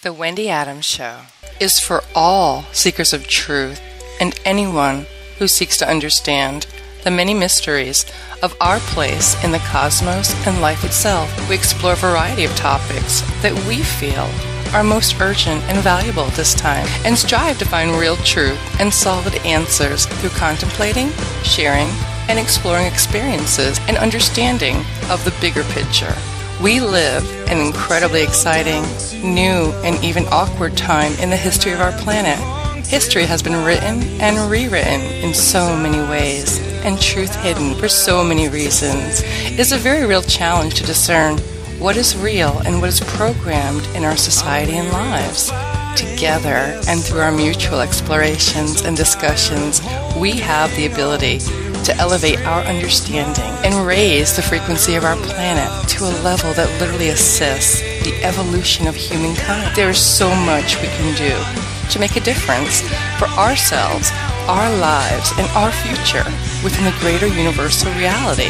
The Wendy Adams Show is for all seekers of truth and anyone who seeks to understand the many mysteries of our place in the cosmos and life itself. We explore a variety of topics that we feel are most urgent and valuable at this time, and strive to find real truth and solid answers through contemplating, sharing, and exploring experiences and understanding of the bigger picture. We live an incredibly exciting, new, and even awkward time in the history of our planet. History has been written and rewritten in so many ways, and truth hidden for so many reasons. It is a very real challenge to discern what is real and what is programmed in our society and lives. Together and through our mutual explorations and discussions, we have the ability to elevate our understanding and raise the frequency of our planet to a level that literally assists the evolution of humankind. There is so much we can do to make a difference for ourselves, our lives, and our future within the greater universal reality.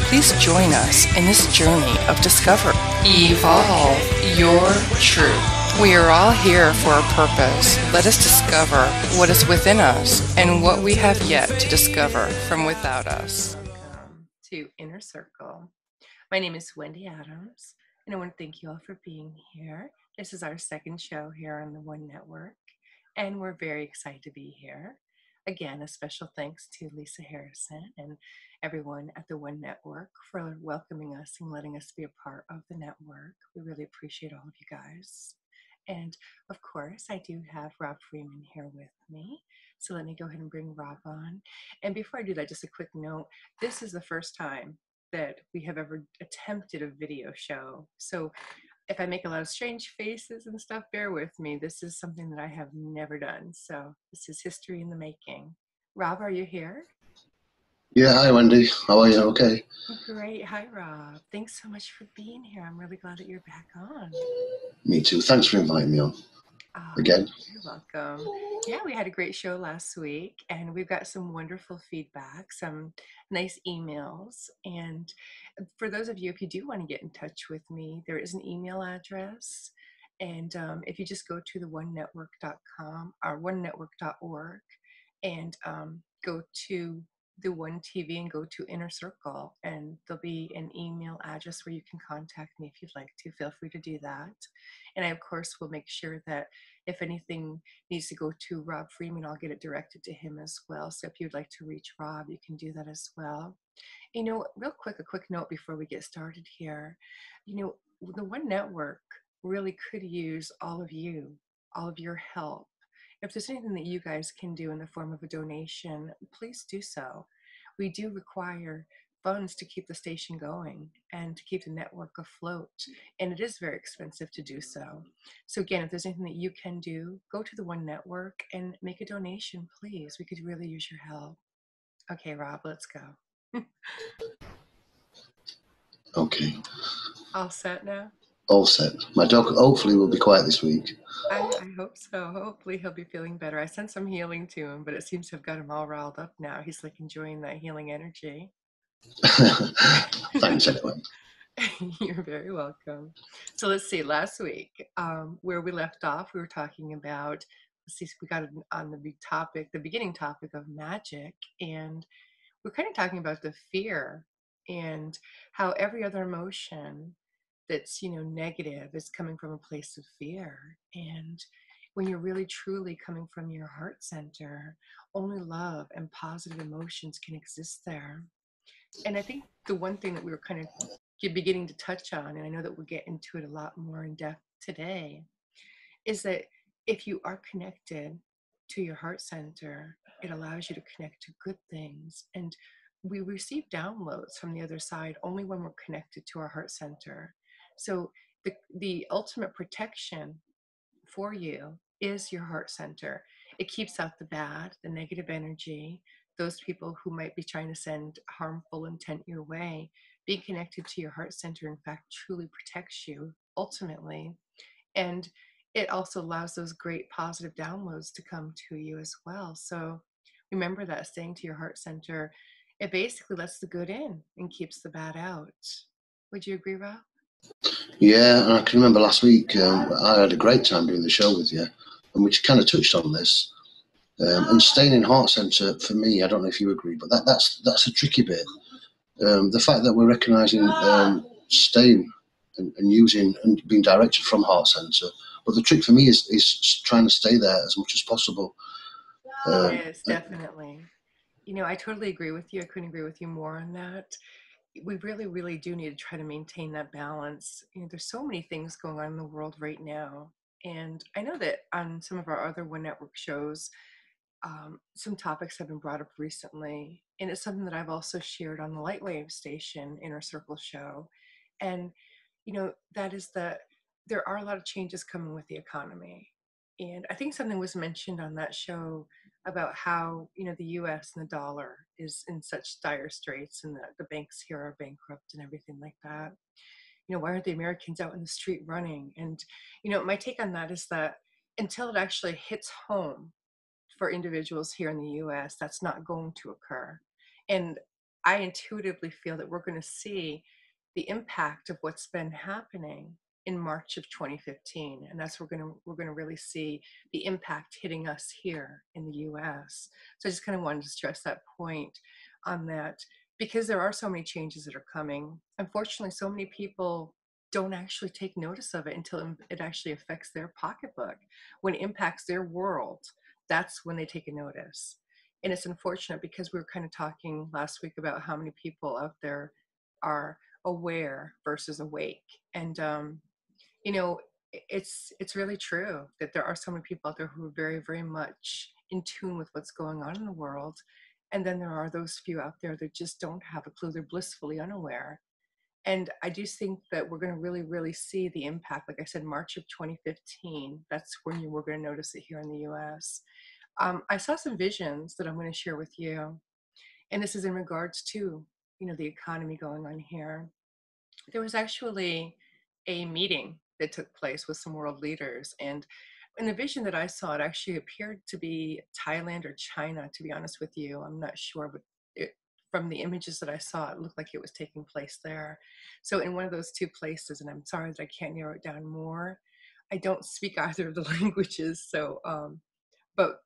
Please join us in this journey of discovery. Evolve your truth. We are all here for a purpose. Let us discover what is within us and what we have yet to discover from without us. Welcome to Inner Circle. My name is Wendy Adams, and I want to thank you all for being here. This is our second show here on the One Network, and we're very excited to be here. Again, a special thanks to Lisa Harrison and everyone at the One Network for welcoming us and letting us be a part of the network. We really appreciate all of you guys. And of course, I do have Rob Freeman here with me. So let me go ahead and bring Rob on. And before I do that, just a quick note. This is the first time that we have ever attempted a video show. So if I make a lot of strange faces and stuff, bear with me. This is something that I have never done. So this is history in the making. Rob, are you here? Yeah, hi Wendy. How are you? Okay. Great. Hi, Rob. Thanks so much for being here. I'm really glad that you're back on. Me too. Thanks for inviting me on Oh, again. you're welcome. Yeah, we had a great show last week, and we've got some wonderful feedback, some nice emails. And for those of you, if you do want to get in touch with me, there is an email address. And if you just go to the onenetwork.com or onenetwork.org and go to the One TV and go to Inner Circle, and there'll be an email address where you can contact me if you'd like to. Feel free to do that. And I, of course, will make sure that if anything needs to go to Rob Freeman, I'll get it directed to him as well. So if you'd like to reach Rob, you can do that as well. You know, real quick, a quick note before we get started here. You know, the One Network really could use all of you, all of your help. If there's anything that you guys can do in the form of a donation, please do so. We do require funds to keep the station going and to keep the network afloat, and it is very expensive to do so. So again, if there's anything that you can do, go to the One Network and make a donation, please. We could really use your help. Okay, Rob, let's go. Okay. All set now? All set. My dog hopefully will be quiet this week. I hope so. Hopefully he'll be feeling better. I sent some healing to him, but it seems to have got him all riled up now. He's like enjoying that healing energy. Thanks anyway. You're very welcome. So let's see, last week, where we left off, we were talking about, let's see, we got on the big topic, the beginning topic of magic, and we're kind of talking about the fear and how every other emotion that's, you know, negative is coming from a place of fear. And when you're really truly coming from your heart center, only love and positive emotions can exist there. And I think the one thing that we were kind of beginning to touch on, and I know that we'll get into it a lot more in depth today, is that if you are connected to your heart center, it allows you to connect to good things. And we receive downloads from the other side only when we're connected to our heart center. So the ultimate protection for you is your heart center. It keeps out the bad, the negative energy, those people who might be trying to send harmful intent your way. Being connected to your heart center, in fact, truly protects you ultimately. And it also allows those great positive downloads to come to you as well. So remember that staying to your heart center, it basically lets the good in and keeps the bad out. Would you agree, Rob? Yeah, and I can remember last week I had a great time doing the show with you, and we kind of touched on this. And staying in heart centre for me, I don't know if you agree, but that's a tricky bit. The fact that we're recognising staying and using and being directed from heart centre, but the trick for me is trying to stay there as much as possible. It Um, is definitely. I totally agree with you. I couldn't agree with you more on that. We really, really do need to try to maintain that balance. There's so many things going on in the world right now. And I know that on some of our other One Network shows, some topics have been brought up recently. And it's something that I've also shared on the Lightwave station, Inner Circle show. And, that is that there are a lot of changes coming with the economy. And I think something was mentioned on that show about how, the US and the dollar is in such dire straits and the banks here are bankrupt and everything like that. Why aren't the Americans out in the street running? And, my take on that is that until it actually hits home for individuals here in the US, that's not going to occur. And I intuitively feel that we're going to see the impact of what's been happening in March of 2015, and that's we're going to really see the impact hitting us here in the US. So I just kind of wanted to stress that point on that, because there are so many changes that are coming. Unfortunately, so many people don't actually take notice of it until it actually affects their pocketbook. When it impacts their world, that's when they take a notice. And it's unfortunate because we were kind of talking last week about how many people out there are aware versus awake. And you know, it's really true that there are so many people out there who are very, very much in tune with what's going on in the world. And then there are those few out there that just don't have a clue. They're blissfully unaware. And I do think that we're going to really, really see the impact. Like I said, March of 2015, that's when we're going to notice it here in the US. I saw some visions that I'm going to share with you. And this is in regards to, the economy going on here. There was actually a meeting that took place with some world leaders. And in the vision that I saw, it actually appeared to be Thailand or China, to be honest with you. I'm not sure, but from the images that I saw, it looked like it was taking place there. So in one of those two places, and I'm sorry that I can't narrow it down more. I don't speak either of the languages, so but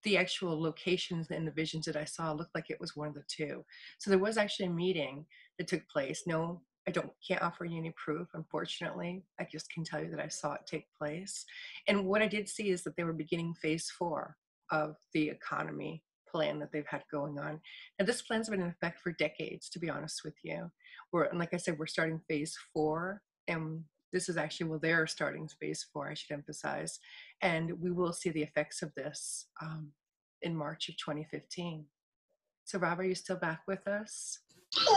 the actual locations and the visions that I saw looked like it was one of the two. So there was actually a meeting that took place. No, can't offer you any proof, unfortunately. I just can tell you that I saw it take place. And what I did see is that they were beginning phase 4 of the economy plan that they've had going on. And this plan's been in effect for decades, to be honest with you. And like I said, we're starting phase 4, and this is actually, well, they're starting phase 4, I should emphasize. And we will see the effects of this in March of 2015. So, Rob, are you still back with us?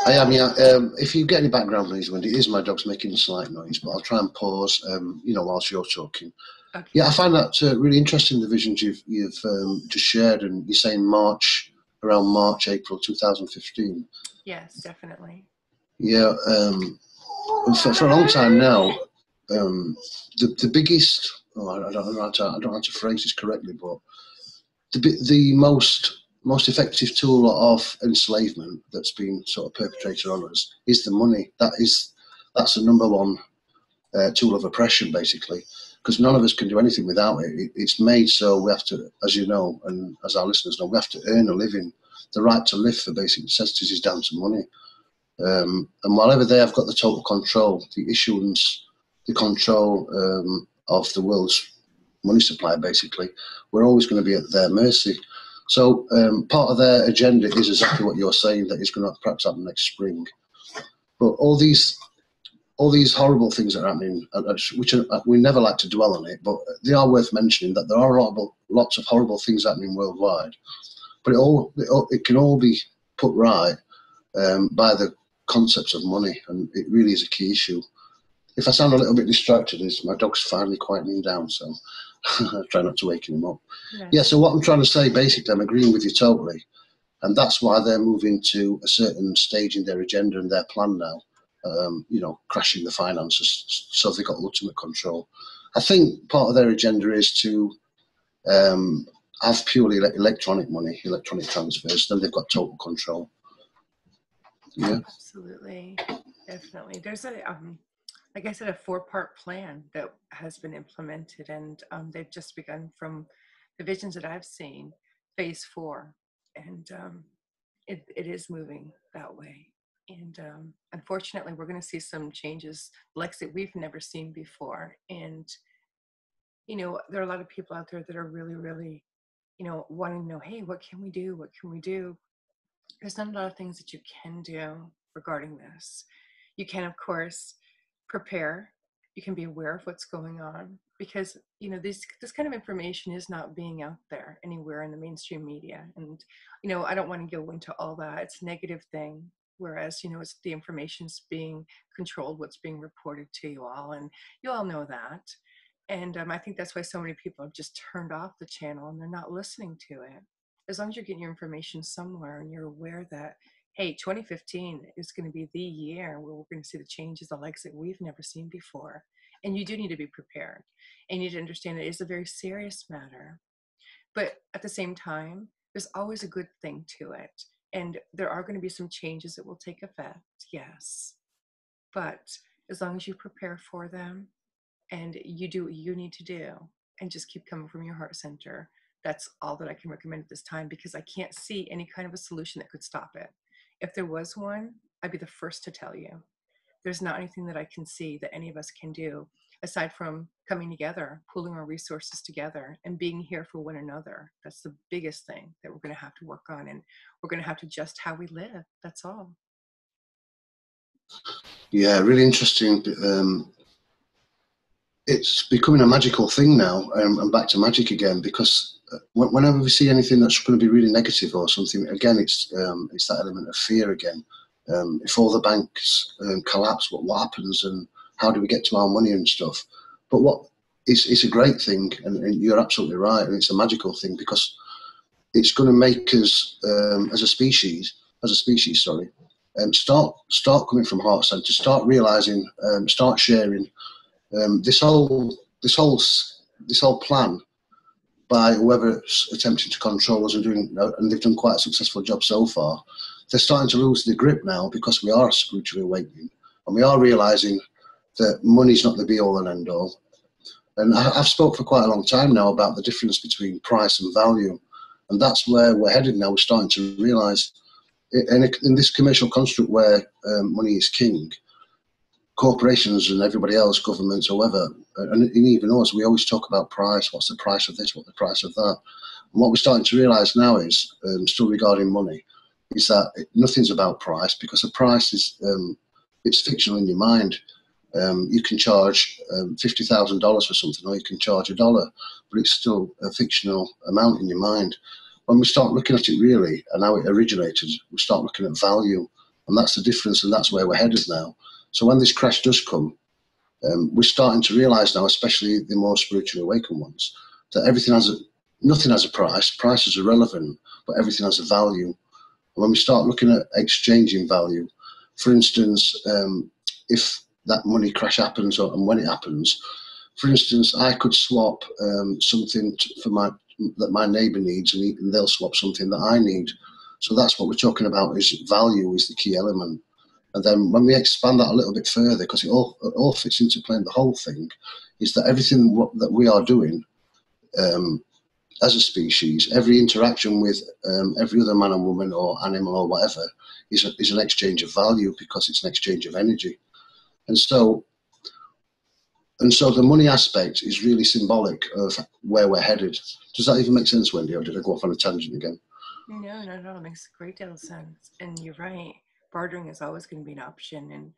I am, yeah. If you get any background noise, Wendy, it is my dog's making a slight noise, but I'll try and pause, whilst you're talking. Okay. Yeah, I find that really interesting, the visions you've just shared, and you're saying around March, April 2015. Yes, definitely. Yeah, for a long time now, the biggest, I don't know how to phrase this correctly, but the most effective tool of enslavement that's been sort of perpetrated on us is the money. That's the number one tool of oppression, basically, because none of us can do anything without it. It's made so we have to, as you know, and as our listeners know, we have to earn a living. The right to live for basic necessities is down to money. And while over there, I've got the total control, the issuance, the control of the world's money supply, basically, we're always going to be at their mercy. So part of their agenda is exactly what you're saying, that is going to perhaps happen next spring. But all these horrible things that are happening, which we never like to dwell on it, but they are worth mentioning, that there are lots of horrible things happening worldwide. But it can all be put right by the concepts of money, and it really is a key issue. If I sound a little bit distracted, is my dog's finally quietening down, so I try not to wake him up. No. Yeah, so what I'm trying to say, basically, I'm agreeing with you totally, and that's why they're moving to a certain stage in their agenda and their plan now, crashing the finances, so they've got ultimate control. I think part of their agenda is to have purely electronic money, electronic transfers, then they've got total control. Yeah. Absolutely. Definitely. like I said, a four-part plan that has been implemented, and they've just begun from the visions that I've seen, phase four, and it is moving that way. And unfortunately, we're going to see some changes like that we've never seen before. And there are a lot of people out there that are really, really, wanting to know, hey, what can we do? What can we do? There's not a lot of things that you can do regarding this. You can, of course, prepare. You can be aware of what's going on because this kind of information is not being out there anywhere in the mainstream media. And I don't want to go into all that. It's a negative thing. Whereas it's the information's being controlled, what's being reported to you all, and you all know that. And I think that's why so many people have just turned off the channel and they're not listening to it. As long as you're getting your information somewhere and you're aware that, hey, 2015 is going to be the year where we're going to see the changes, the likes that we've never seen before. And you do need to be prepared. And you need to understand it is a very serious matter. But at the same time, there's always a good thing to it. And there are going to be some changes that will take effect, yes. But as long as you prepare for them, and you do what you need to do and just keep coming from your heart center, that's all that I can recommend at this time, because I can't see any kind of a solution that could stop it. If there was one, I'd be the first to tell you. There's not anything that I can see that any of us can do aside from coming together, pooling our resources together, and being here for one another. That's the biggest thing that we're going to have to work on, and we're going to have to adjust how we live. That's all. Yeah, really interesting. It's becoming a magical thing now. I'm back to magic again, because whenever we see anything that's going to be really negative or something, again, it's that element of fear again. If all the banks collapse, what happens, and how do we get to our money and stuff? But it's a great thing, and you're absolutely right, and it's a magical thing, because it's going to make us as a species, sorry, start coming from heart center, start realizing, start sharing. This whole plan by whoever's attempting to control us and they've done quite a successful job so far. They're starting to lose the grip now, because we are spiritually awakening, and we are realizing that money's not the be all and end all. And I've spoke for quite a long time now about the difference between price and value, and that's where we're headed now. We're starting to realize, in this commercial construct where money is king, corporations and everybody else, governments, whoever, and even us, we always talk about price. What's the price of this? What's the price of that? And what we're starting to realise now is, still regarding money, is that nothing's about price, because the price is it's fictional in your mind. You can charge $50,000 for something, or you can charge $1, but it's still a fictional amount in your mind. When we start looking at it really, and how it originated, we start looking at value, and that's the difference, and that's where we're headed now. So when this crash does come, we're starting to realise now, especially the more spiritually awakened ones, that nothing has a price. Price is irrelevant, but everything has a value. And when we start looking at exchanging value, for instance, if that money crash happens, and when it happens, for instance, I could swap something that my neighbour needs, and they'll swap something that I need. So that's what we're talking about, is value is the key element. And then when we expand that a little bit further, because it all fits into playing the whole thing, is that everything that we are doing as a species, every interaction with every other man and woman or animal or whatever, is an exchange of value, because it's an exchange of energy. And so the money aspect is really symbolic of where we're headed. Does that even make sense, Wendy, or did I go off on a tangent again? No, not at all. It makes a great deal of sense. And you're right. Bartering is always going to be an option. And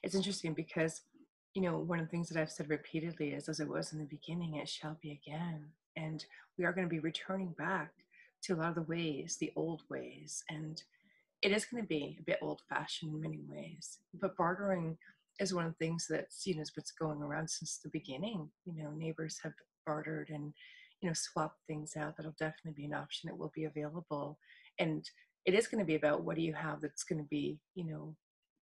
it's interesting because, one of the things that I've said repeatedly is, as it was in the beginning, it shall be again. And we are going to be returning back to a lot of the ways, the old ways. And it is going to be a bit old fashioned in many ways. But bartering is one of the things that's, has been going around since the beginning. Neighbors have bartered and, swapped things out. That'll definitely be an option. It will be available. And it is going to be about, what do you have that's going to be,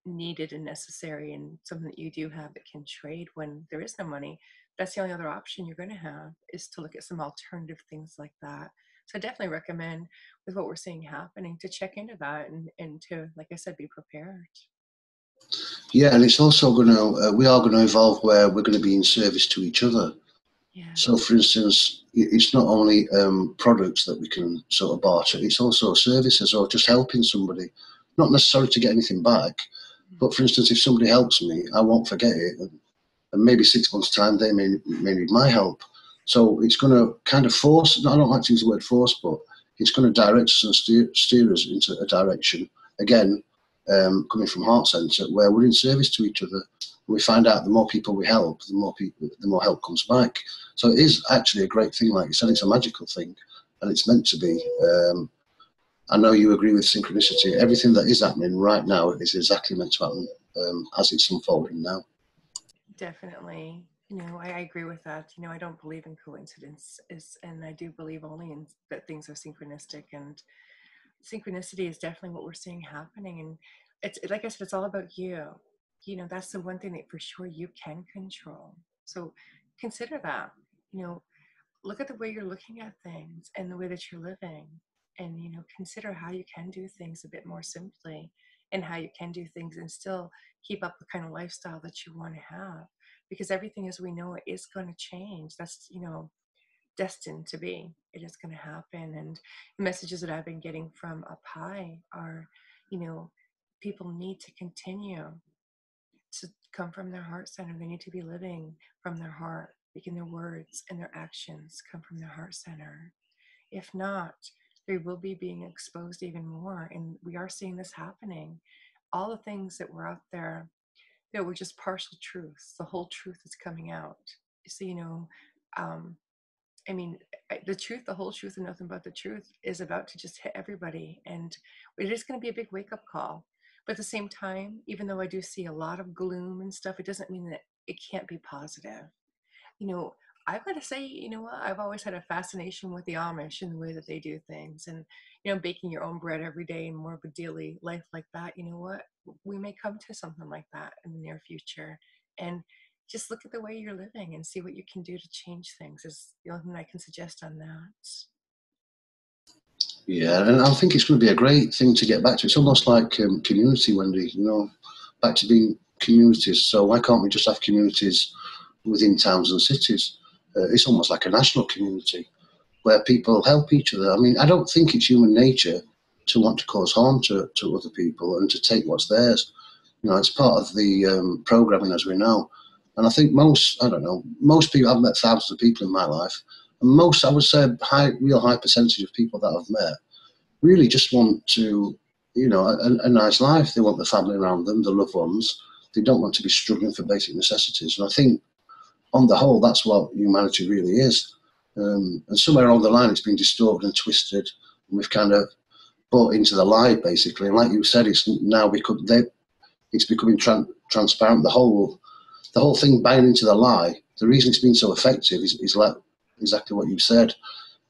needed and necessary, and something that you do have that can trade when there is no money. That's the only other option you're going to have, is to look at some alternative things like that. So I definitely recommend, with what we're seeing happening, to check into that and to, like I said, be prepared. Yeah, and it's also going to, we are going to evolve where we're going to be in service to each other. Yeah. So, for instance, it's not only products that we can sort of barter, it's also services or just helping somebody, not necessarily to get anything back. But for instance, if somebody helps me, I won't forget it. And maybe 6 months' time, they may need my help. So it's going to kind of force, I don't like to use the word force, but it's going to direct us and steer us into a direction, again, coming from Heart Centre, where we're in service to each other. We find out the more people we help, the more help comes back. So it is actually a great thing, like you said, it's a magical thing, and it's meant to be. I know you agree with synchronicity. Everything that is happening right now is exactly meant to happen as it's unfolding now. Definitely. I agree with that. I don't believe in coincidence, and I do believe only in that things are synchronistic, and synchronicity is definitely what we're seeing happening. And it's like I said, it's all about you. That's the one thing that for sure you can control. So consider that. You know, Look at the way you're looking at things and the way that you're living, and consider how you can do things a bit more simply, and how you can do things and still keep up the kind of lifestyle that you want to have, because everything as we know it is going to change. That's destined to be. It is going to happen. And the messages that I've been getting from up high are, you know people need to continue to come from their heart center. They need to be living from their heart, making their words and their actions come from their heart center. If not, they will be being exposed even more. And we are seeing this happening. All the things that were out there that were just partial truths, the whole truth is coming out. So, um, I mean, the truth, the whole truth, and nothing but the truth is about to just hit everybody. And it is going to be a big wake up call. But at the same time, even though I do see a lot of gloom and stuff, it doesn't mean that it can't be positive. You know, I've got to say, what? I've always had a fascination with the Amish and the way that they do things. And, baking your own bread every day and more of a daily life like that, you know what? We may come to something like that in the near future. And just look at the way you're living and see what you can do to change things is the only thing I can suggest on that. Yeah, and I think it's going to be a great thing to get back to. It's almost like community, Wendy, back to being communities. So why can't we just have communities within towns and cities? It's almost like a national community where people help each other. I mean, I don't think it's human nature to want to cause harm to other people and to take what's theirs. It's part of the programming as we know. And I think I don't know, most people, I've met thousands of people in my life, and most, I would say, real high percentage of people that I've met really just want to, a nice life. They want the family around them, the loved ones. They don't want to be struggling for basic necessities. And I think, on the whole, that's what humanity really is. And somewhere along the line, it's been distorted and twisted, and we've kind of bought into the lie, basically. And like you said, it's becoming transparent. The whole thing buying into the lie. The reason it's been so effective is like exactly what you said.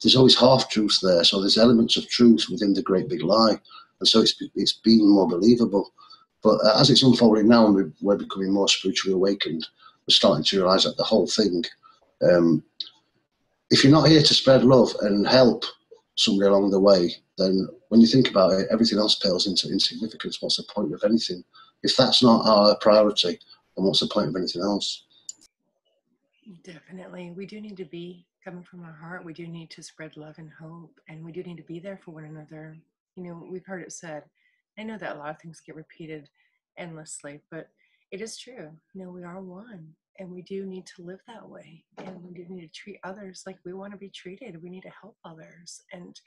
There's always half truth there, so there's elements of truth within the great big lie, and so it's being more believable. But as it's unfolding now, and we're becoming more spiritually awakened, we're starting to realise that the whole thing. Um, if you're not here to spread love and help somebody along the way, then when you think about it, everything else pales into insignificance. What's the point of anything? If that's not our priority, then what's the point of anything else? Definitely. We do need to be coming from our heart. We do need to spread love and hope, and we do need to be there for one another. We've heard it said. I know that a lot of things get repeated endlessly, but it is true. We are one, and we do need to live that way, and we do need to treat others like we want to be treated. We need to help others. And,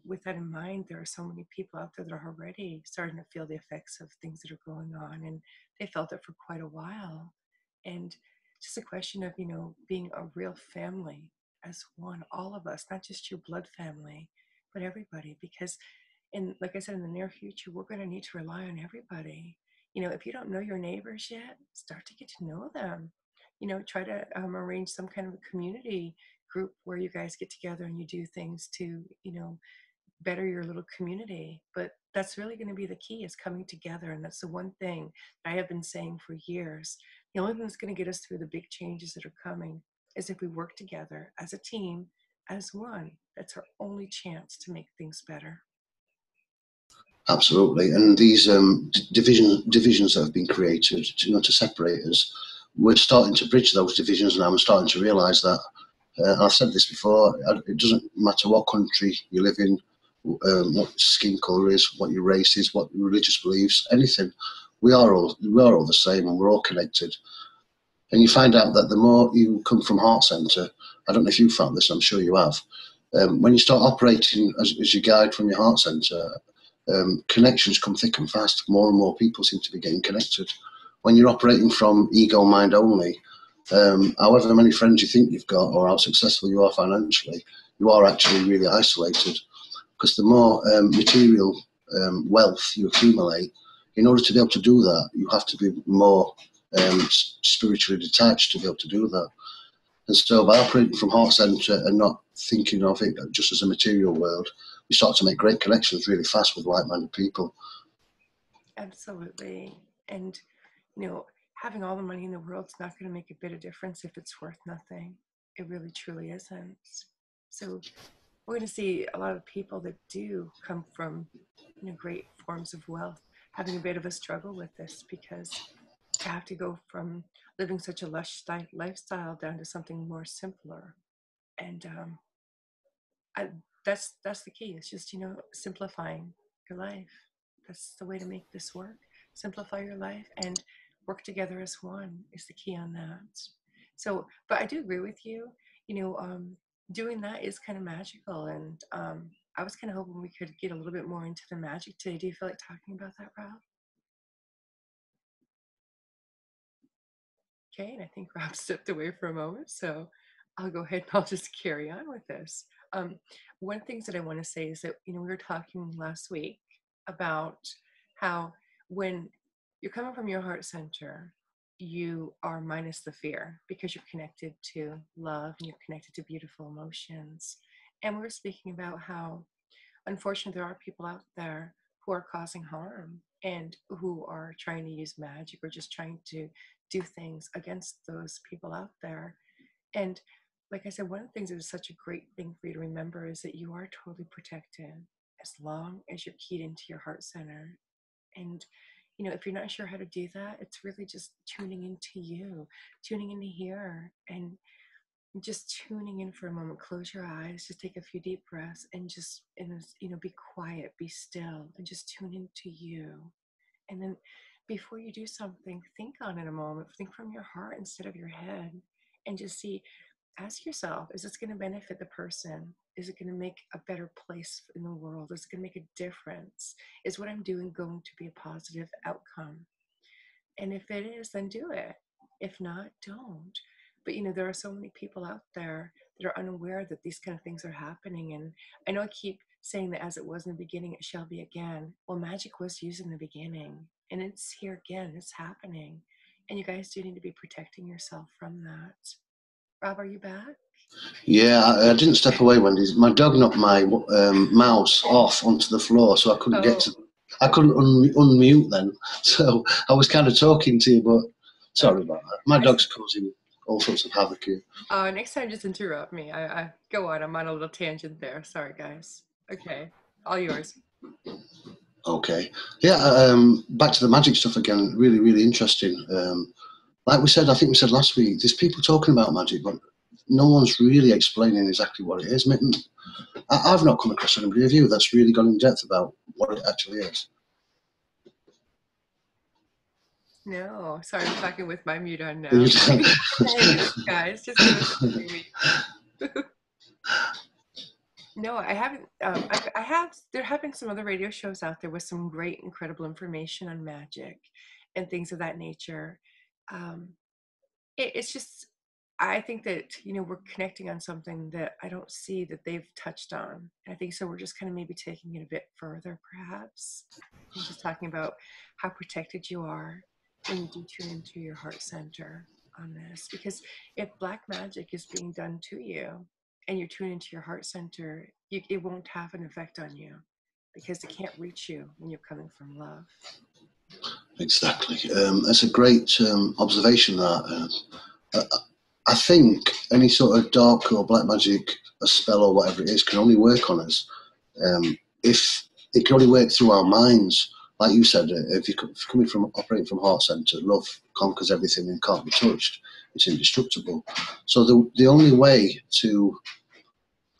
with that in mind, there are so many people out there that are already starting to feel the effects of things that are going on, and they felt it for quite a while. And just a question of, being a real family as one, all of us, not just your blood family, but everybody. Because, like I said, in the near future, we're going to need to rely on everybody. If you don't know your neighbors yet, start to get to know them. Try to arrange some kind of a community group where you guys get together and you do things to, better your little community. But that's really going to be the key, is coming together. And that's the one thing I have been saying for years. The only thing that's going to get us through the big changes that are coming is if we work together as a team, as one. That's our only chance to make things better. Absolutely. And these divisions that have been created to separate us, we're starting to bridge those divisions now. I'm starting to realise that. I've said this before, it doesn't matter what country you live in, what skin colour is, what your race is, what your religious beliefs, anything. We are all the same, and we're all connected. And you find out that the more you come from heart centre, I don't know if you found this, I'm sure you have, when you start operating as your guide from your heart centre, connections come thick and fast. More and more people seem to be getting connected. When you're operating from ego mind only, however many friends you think you've got or how successful you are financially, you are actually really isolated, because the more material wealth you accumulate, in order to be able to do that, you have to be more spiritually detached to be able to do that. And so by operating from heart centre and not thinking of it just as a material world, we start to make great connections really fast with like-minded people. Absolutely. And, having all the money in the world's not going to make a bit of difference if it's worth nothing. It really, truly isn't. So we're going to see a lot of people that do come from, great forms of wealth having a bit of a struggle with this, because to have to go from living such a lush lifestyle down to something more simpler. And I, that's the key. It's just, simplifying your life. That's the way to make this work. Simplify your life and work together as one is the key on that. So, but I do agree with you. Doing that is kind of magical, and I was kind of hoping we could get a little bit more into the magic today. Do you feel like talking about that, Rob? Okay, and I think Rob stepped away for a moment, so I'll go ahead and I'll just carry on with this. One of the things that I want to say is that, we were talking last week about how when you're coming from your heart center, you are minus the fear because you're connected to love and you're connected to beautiful emotions. And we were speaking about how, unfortunately, there are people out there who are causing harm and who are trying to use magic or just trying to do things against those people out there. And like I said, one of the things that is such a great thing for you to remember is that you are totally protected as long as you're keyed into your heart center. And, if you're not sure how to do that, it's really just tuning into you, tuning into here, and just tuning in for a moment. Close your eyes, just take a few deep breaths, and just, be quiet, be still, and just tune into you. And then before you do something, think on it a moment, think from your heart instead of your head, and just ask yourself, is this going to benefit the person? Is it going to make a better place in the world? Is it going to make a difference? Is what I'm doing going to be a positive outcome? And if it is, then do it. If not, don't. But there are so many people out there that are unaware that these kind of things are happening. And I know I keep saying that as it was in the beginning, it shall be again. Well, magic was used in the beginning, and it's here again. It's happening. And you guys do need to be protecting yourself from that. Rob, are you back? Yeah, I didn't step away, Wendy. My dog knocked my mouse off onto the floor, so I couldn't get to. I couldn't unmute then, so I was kind of talking to you, but sorry about that. My dog's causing all sorts of havoc here. Next time, just interrupt me. I go on. I'm on a little tangent there. Sorry, guys. Okay, all yours. Okay, yeah. Back to the magic stuff again. Really, really interesting. Like we said, I think we said last week, there's people talking about magic, but no one's really explaining exactly what it is. I've not come across anybody of you that's really gone in depth about what it actually is. No, sorry, I'm talking with my mute on now. Guys, just give us a few weeks. No, I haven't. I have. There have been some other radio shows out there with some great, incredible information on magic and things of that nature. It's just, I think that we're connecting on something that I don't see that they've touched on. And I think so. We're just kind of maybe taking it a bit further, perhaps, and just talking about how protected you are when you do tune into your heart center on this. Because if black magic is being done to you and you tune into your heart center, it won't have an effect on you because it can't reach you when you're coming from love. Exactly. That's a great observation. That I think any sort of dark or black magic, a spell or whatever it is, can only work on us if it can only work through our minds. Like you said, if you're coming from operating from heart center, love conquers everything and can't be touched. It's indestructible. So the only way to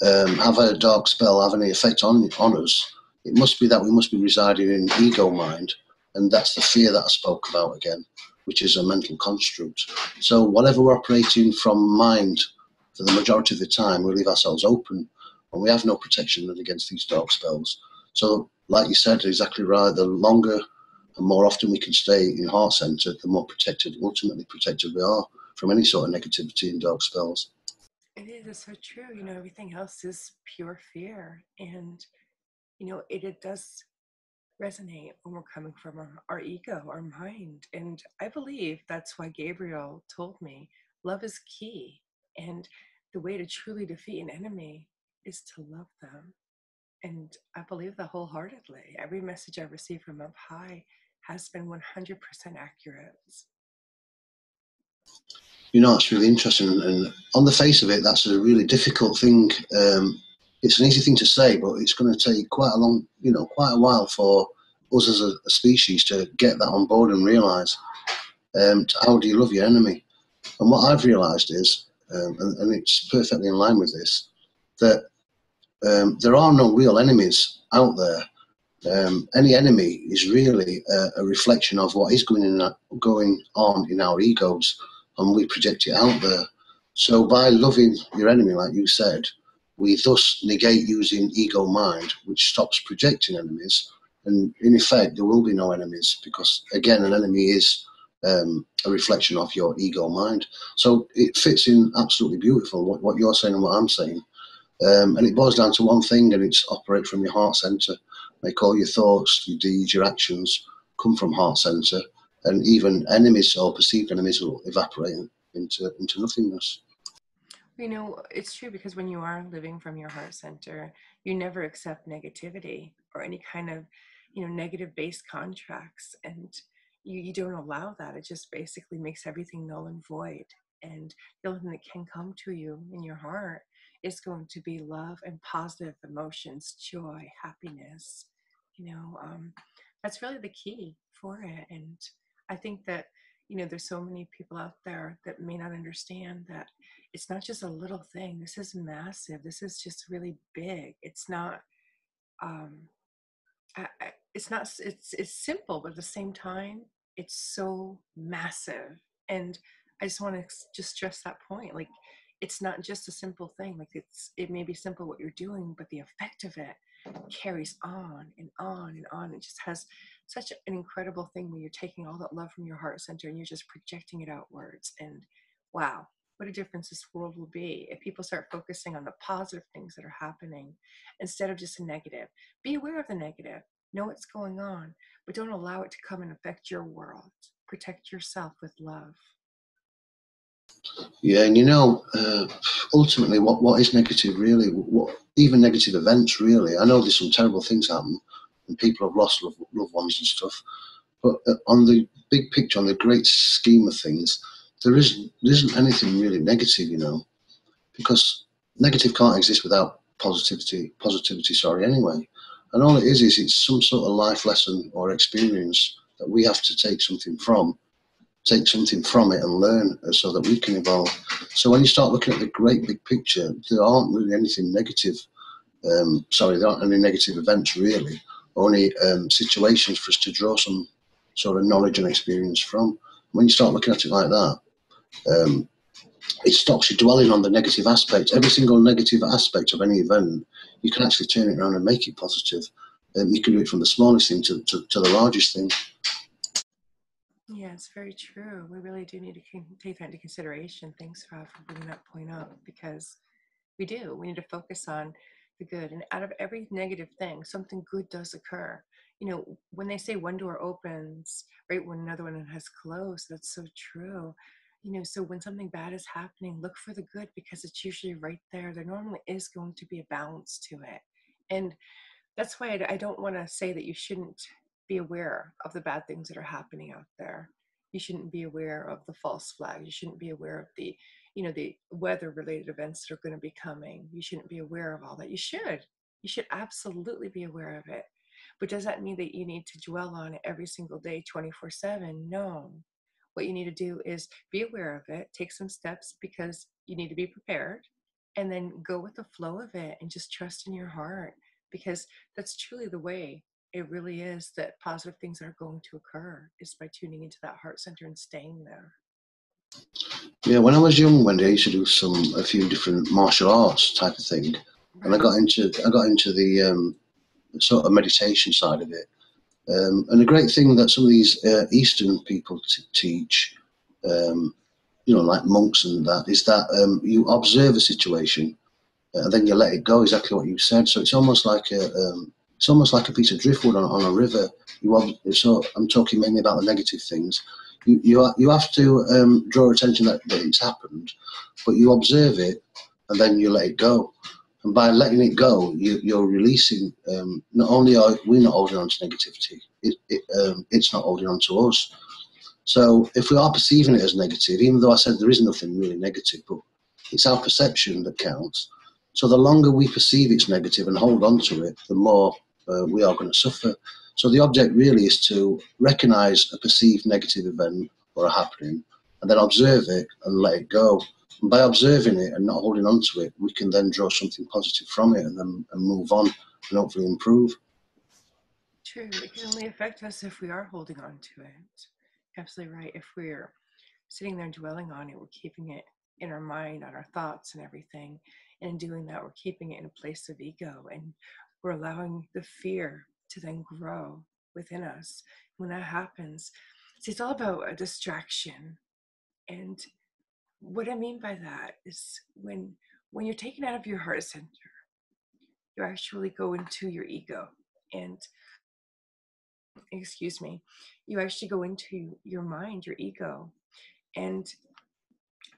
have a dark spell have any effect on us, it must be that we must be residing in ego mind, and that's the fear that I spoke about again, which is a mental construct. So whatever we're operating from mind, for the majority of the time, we leave ourselves open, and we have no protection against these dark spells. So, like you said, exactly right. The longer and more often we can stay in heart center, the more protected, ultimately protected we are from any sort of negativity and dark spells. It is, it's so true. You know, everything else is pure fear. And, you know, it does resonate when we're coming from our ego, our mind. And I believe that's why Gabriel told me love is key. And the way to truly defeat an enemy is to love them. And I believe that wholeheartedly. Every message I've received from up high has been 100% accurate. You know, it's really interesting. And on the face of it, that's a really difficult thing. It's an easy thing to say, but it's going to take quite quite a while for us as a species to get that on board and realise how do you love your enemy. And what I've realised is, and it's perfectly in line with this, that there are no real enemies out there. Any enemy is really a reflection of what is going on in our egos, and we project it out there. So by loving your enemy, like you said, we thus negate using ego mind, which stops projecting enemies. And in effect, there will be no enemies because, again, an enemy is a reflection of your ego mind. So it fits in absolutely beautiful, what you're saying and what I'm saying. And it boils down to one thing, and it's operate from your heart center. Make all your thoughts, your deeds, your actions come from heart center, and even enemies or perceived enemies will evaporate into nothingness. You know, it's true because when you are living from your heart center, you never accept negativity or any kind of, you know, negative based contracts. And you don't allow that. It just basically makes everything null and void. And the only thing that can come to you in your heart is going to be love and positive emotions, joy, happiness. You know, that's really the key for it. And I think that, you know, there's so many people out there that may not understand that it's not just a little thing. This is massive. This is just really big. It's not. Um, it's not. It's simple, but at the same time, it's so massive. And I just want to just stress that point. Like, it's not just a simple thing. Like it may be simple what you're doing, but the effect of it carries on and on and on. It just has such an incredible thing when you're taking all that love from your heart center and you're just projecting it outwards. And wow, what a difference this world will be if people start focusing on the positive things that are happening instead of just the negative. Be aware of the negative, know what's going on, but don't allow it to come and affect your world. Protect yourself with love. Yeah, and ultimately, what is negative really? What even negative events really? I know there's some terrible things happen, and people have lost loved ones and stuff. But on the big picture, on the great scheme of things, there isn't anything really negative, because negative can't exist without positivity. Positivity, sorry, anyway. And all it is it's some sort of life lesson or experience that we have to take something from it and learn so that we can evolve. So when you start looking at the great big picture, there aren't really anything negative. There aren't any negative events really, only situations for us to draw some sort of knowledge and experience from. When you start looking at it like that, um, it stops you dwelling on the negative aspect. Every single negative aspect of any event, you can actually turn it around and make it positive. You can do it from the smallest thing to the largest thing. Yeah, it's very true. We really do need to take that into consideration. Thanks, Rob, for bringing that point up because we do. We need to focus on the good. And out of every negative thing, something good does occur. You know, when they say one door opens right when another one has closed, that's so true. You know, so when something bad is happening, look for the good because it's usually right there. There normally is going to be a balance to it. And that's why I don't want to say that you shouldn't be aware of the bad things that are happening out there. You shouldn't be aware of the false flags. You shouldn't be aware of the, you know, the weather related events that are going to be coming. You shouldn't be aware of all that. You should absolutely be aware of it. But does that mean that you need to dwell on it every single day, 24/7? No. What you need to do is be aware of it, take some steps because you need to be prepared, and then go with the flow of it and just trust in your heart, because that's truly the way it really is that positive things are going to occur, is by tuning into that heart center and staying there. Yeah, when I was young, Wendy, I used to do a few different martial arts type of thing, and I Right. got into the sort of meditation side of it. And the great thing that some of these Eastern people teach, um, like monks and that, is that you observe a situation and then you let it go. Exactly what you said. So it's almost like a piece of driftwood on a river. So I'm talking mainly about the negative things. You have to draw attention that it's happened, but you observe it and then you let it go. And by letting it go, you're releasing. Not only are we not holding on to negativity, it's not holding on to us. So if we are perceiving it as negative, even though I said there is nothing really negative, but it's our perception that counts. So the longer we perceive it's negative and hold on to it, the more we are going to suffer. So the object really is to recognize a perceived negative event or a happening, and then observe it and let it go. And by observing it and not holding on to it, we can then draw something positive from it and move on and hopefully improve. True. It can only affect us if we are holding on to it. Absolutely right. If we're sitting there dwelling on it, we're keeping it in our mind, on our thoughts and everything. And in doing that, we're keeping it in a place of ego, and we're allowing the fear to then grow within us. When that happens, see, it's all about a distraction. And what I mean by that is when you're taken out of your heart center, you actually go into your ego. And excuse me, you actually go into your mind, your ego. And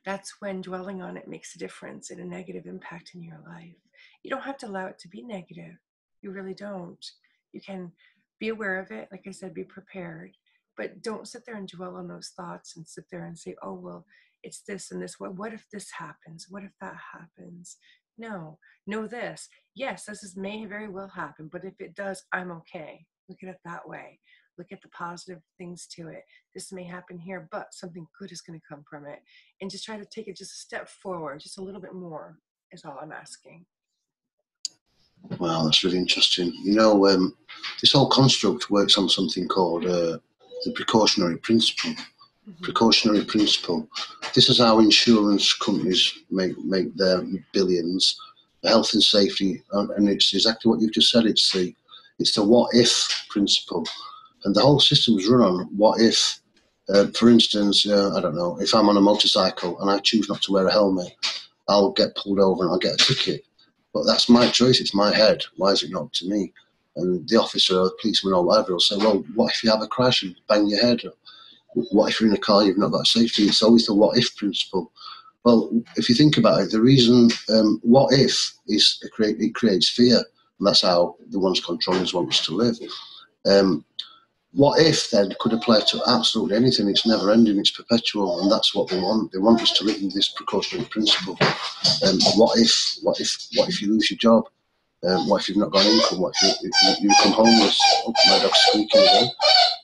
that's when dwelling on it makes a difference and a negative impact in your life. You don't have to allow it to be negative. You really don't. You can be aware of it. Like I said, be prepared. But don't sit there and dwell on those thoughts and sit there and say, oh, well, it's this and this. What if this happens? What if that happens? No, know this. Yes, may very well happen. But if it does, I'm okay. Look at it that way. Look at the positive things to it. This may happen here, but something good is going to come from it. And just try to take it just a step forward, just a little bit more is all I'm asking. Wow, that's really interesting. This whole construct works on something called the precautionary principle. Mm-hmm. Precautionary principle. This is how insurance companies make their billions. Health and safety, and it's exactly what you've just said. It's the what if principle, and the whole system is run on what if. For instance, I don't know, if I'm on a motorcycle and I choose not to wear a helmet, I'll get pulled over and I'll get a ticket. But that's my choice. It's my head. Why is it not up to me? And the officer or the policeman or whatever will say, well, what if you have a crash and bang your head? What if you're in a car, you've not got safety? It's always the what if principle. Well, if you think about it, the reason what if is it creates fear. And that's how the ones controlling us want us to live. What if then could apply to absolutely anything. It's never ending, it's perpetual, and that's what they want. They want us to live in this precautionary principle. What if you lose your job? What if you've not got income? What if you become homeless? Oh, my dog's squeaking again.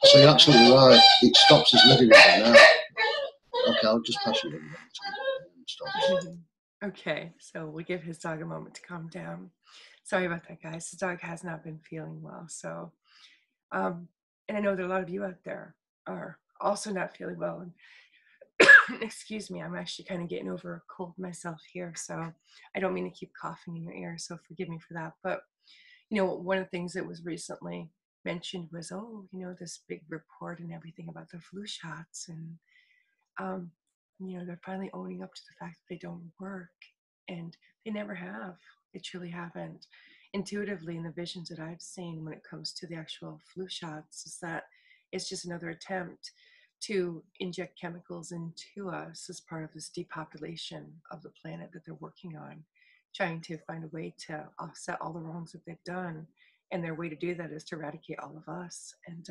So you're absolutely right. It stops us living in the now. Okay, I'll just pass you over. Stop. Okay, so we'll give his dog a moment to calm down. Sorry about that, guys. His dog has not been feeling well. So, and I know that a lot of you out there are also not feeling well. And excuse me, I'm actually kind of getting over a cold myself here. So I don't mean to keep coughing in your ear. So forgive me for that. But, one of the things that was recently mentioned was, this big report and everything about the flu shots. And um, they're finally owning up to the fact that they don't work, and they never have. They truly haven't. Intuitively, in the visions that I've seen when it comes to the actual flu shots, is that it's just another attempt to inject chemicals into us as part of this depopulation of the planet that they're working on, trying to find a way to offset all the wrongs that they've done. And their way to do that is to eradicate all of us. And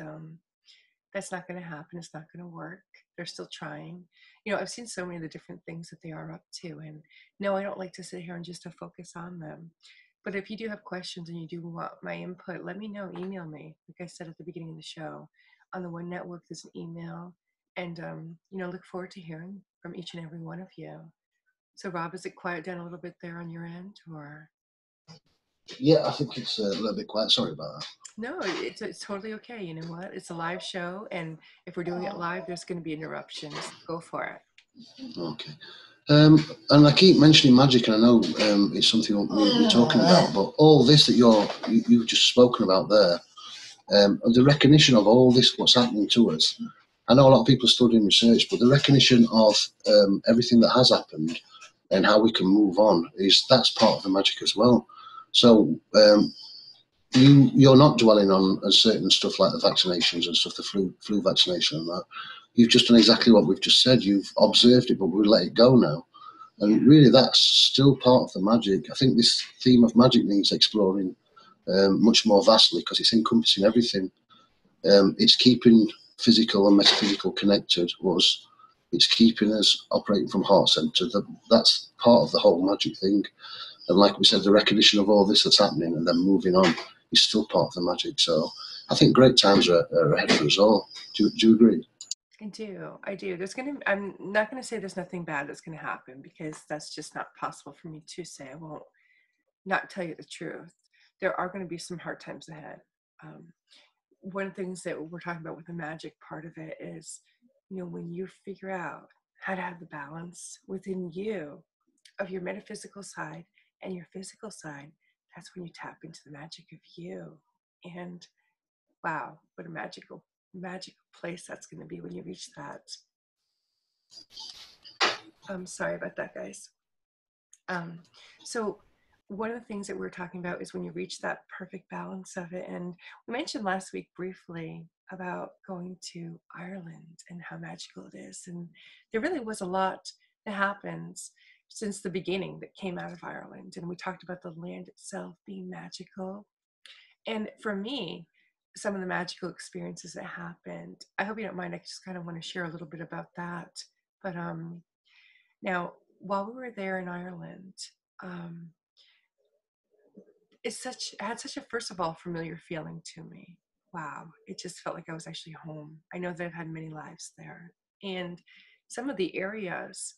that's not going to happen. It's not going to work. They're still trying. I've seen so many of the different things that they are up to. And no, I don't like to sit here and just to focus on them. But if you do have questions and you do want my input, let me know. Email me. Like I said at the beginning of the show, on the One Network, there's an email. And, look forward to hearing from each and every one of you. So, Rob, is it quiet down a little bit there on your end, or? Yeah, I think it's a little bit quiet. Sorry about that. No, it's totally okay. You know what? It's a live show, and if we're doing it live, there's going to be interruptions. Go for it. Okay. And I keep mentioning magic, and I know it's something we're talking about, but all this that you've just spoken about there, the recognition of all this, what's happening to us. I know a lot of people are studying research, but the recognition of everything that has happened and how we can move on that's part of the magic as well. So you're not dwelling on certain stuff like the vaccinations and stuff, the flu vaccination and that. You've just done exactly what we've just said. You've observed it, but we let it go now. And really, that's still part of the magic. I think this theme of magic needs exploring much more vastly because it's encompassing everything. It's keeping physical and metaphysical connected. It's keeping us operating from heart centre. That's part of the whole magic thing. And like we said, the recognition of all this that's happening and then moving on is still part of the magic. So I think great times are ahead for us all. Do you agree? I do. I'm not gonna say there's nothing bad that's gonna happen, because that's just not possible for me to say. I won't not tell you the truth. There are gonna be some hard times ahead. One of the things that we're talking about with the magic part of it is, when you figure out how to have the balance within you of your metaphysical side and your physical side, that's when you tap into the magic of you. And wow, what a magical place that's going to be when you reach that. I'm sorry about that, guys. So one of the things that we're talking about is when you reach that perfect balance of it. And we mentioned last week briefly about going to Ireland and how magical it is. And there really was a lot that happens since the beginning that came out of Ireland. And we talked about the land itself being magical. And for me, some of the magical experiences that happened, I hope you don't mind, I just kind of want to share a little bit about that. But now, while we were there in Ireland, um, it had such a, first of all, familiar feeling to me. Wow, it just felt like I was actually home. I know that I've had many lives there, and some of the areas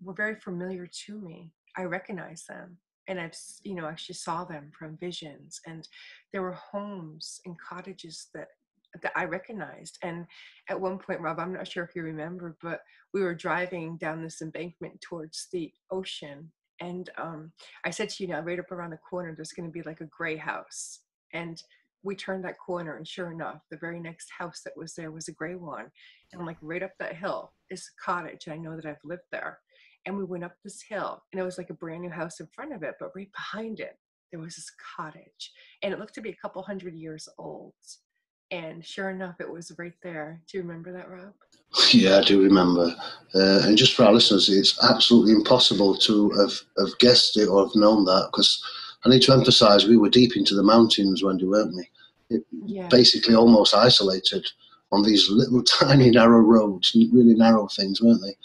were very familiar to me. I recognize them, and I've actually saw them from visions. And there were homes and cottages that I recognized. And at one point, Rob, I'm not sure if you remember, but we were driving down this embankment towards the ocean. And I said to you, now right up around the corner, there's going to be like a gray house. And we turned that corner, and sure enough, the very next house that was there was a gray one. And like right up that hill is a cottage. And I know that I've lived there. And we went up this hill, and it was like a brand new house in front of it, but right behind it, there was this cottage. And it looked to be a couple 100 years old. And sure enough, it was right there. Do you remember that, Rob? Yeah, I do remember. And just for our listeners, it's absolutely impossible to have guessed it or have known that, because I need to emphasise we were deep into the mountains, Wendy, weren't we? Basically almost isolated on these little tiny narrow roads, really narrow things, weren't they?